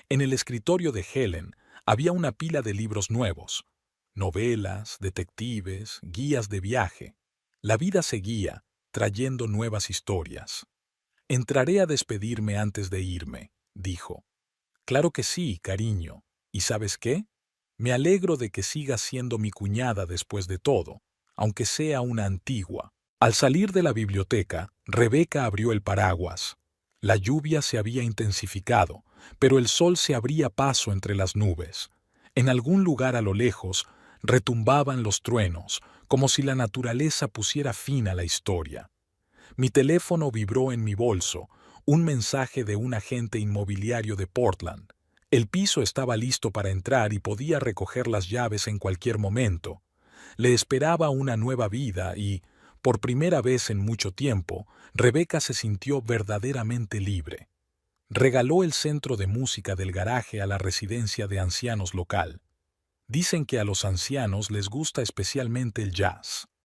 [SPEAKER 1] En el escritorio de Helen había una pila de libros nuevos, novelas, detectives, guías de viaje. La vida seguía, trayendo nuevas historias. Entraré a despedirme antes de irme, dijo. Claro que sí, cariño. ¿Y sabes qué? Me alegro de que sigas siendo mi cuñada después de todo, aunque sea una antigua. Al salir de la biblioteca, Rebecca abrió el paraguas. La lluvia se había intensificado, pero el sol se abría paso entre las nubes. En algún lugar a lo lejos, retumbaban los truenos, como si la naturaleza pusiera fin a la historia. Mi teléfono vibró en mi bolso, un mensaje de un agente inmobiliario de Portland. El piso estaba listo para entrar y podía recoger las llaves en cualquier momento. Le esperaba una nueva vida y, por primera vez en mucho tiempo, Rebecca se sintió verdaderamente libre. Regaló el centro de música del garaje a la residencia de ancianos local. Dicen que a los ancianos les gusta especialmente el jazz.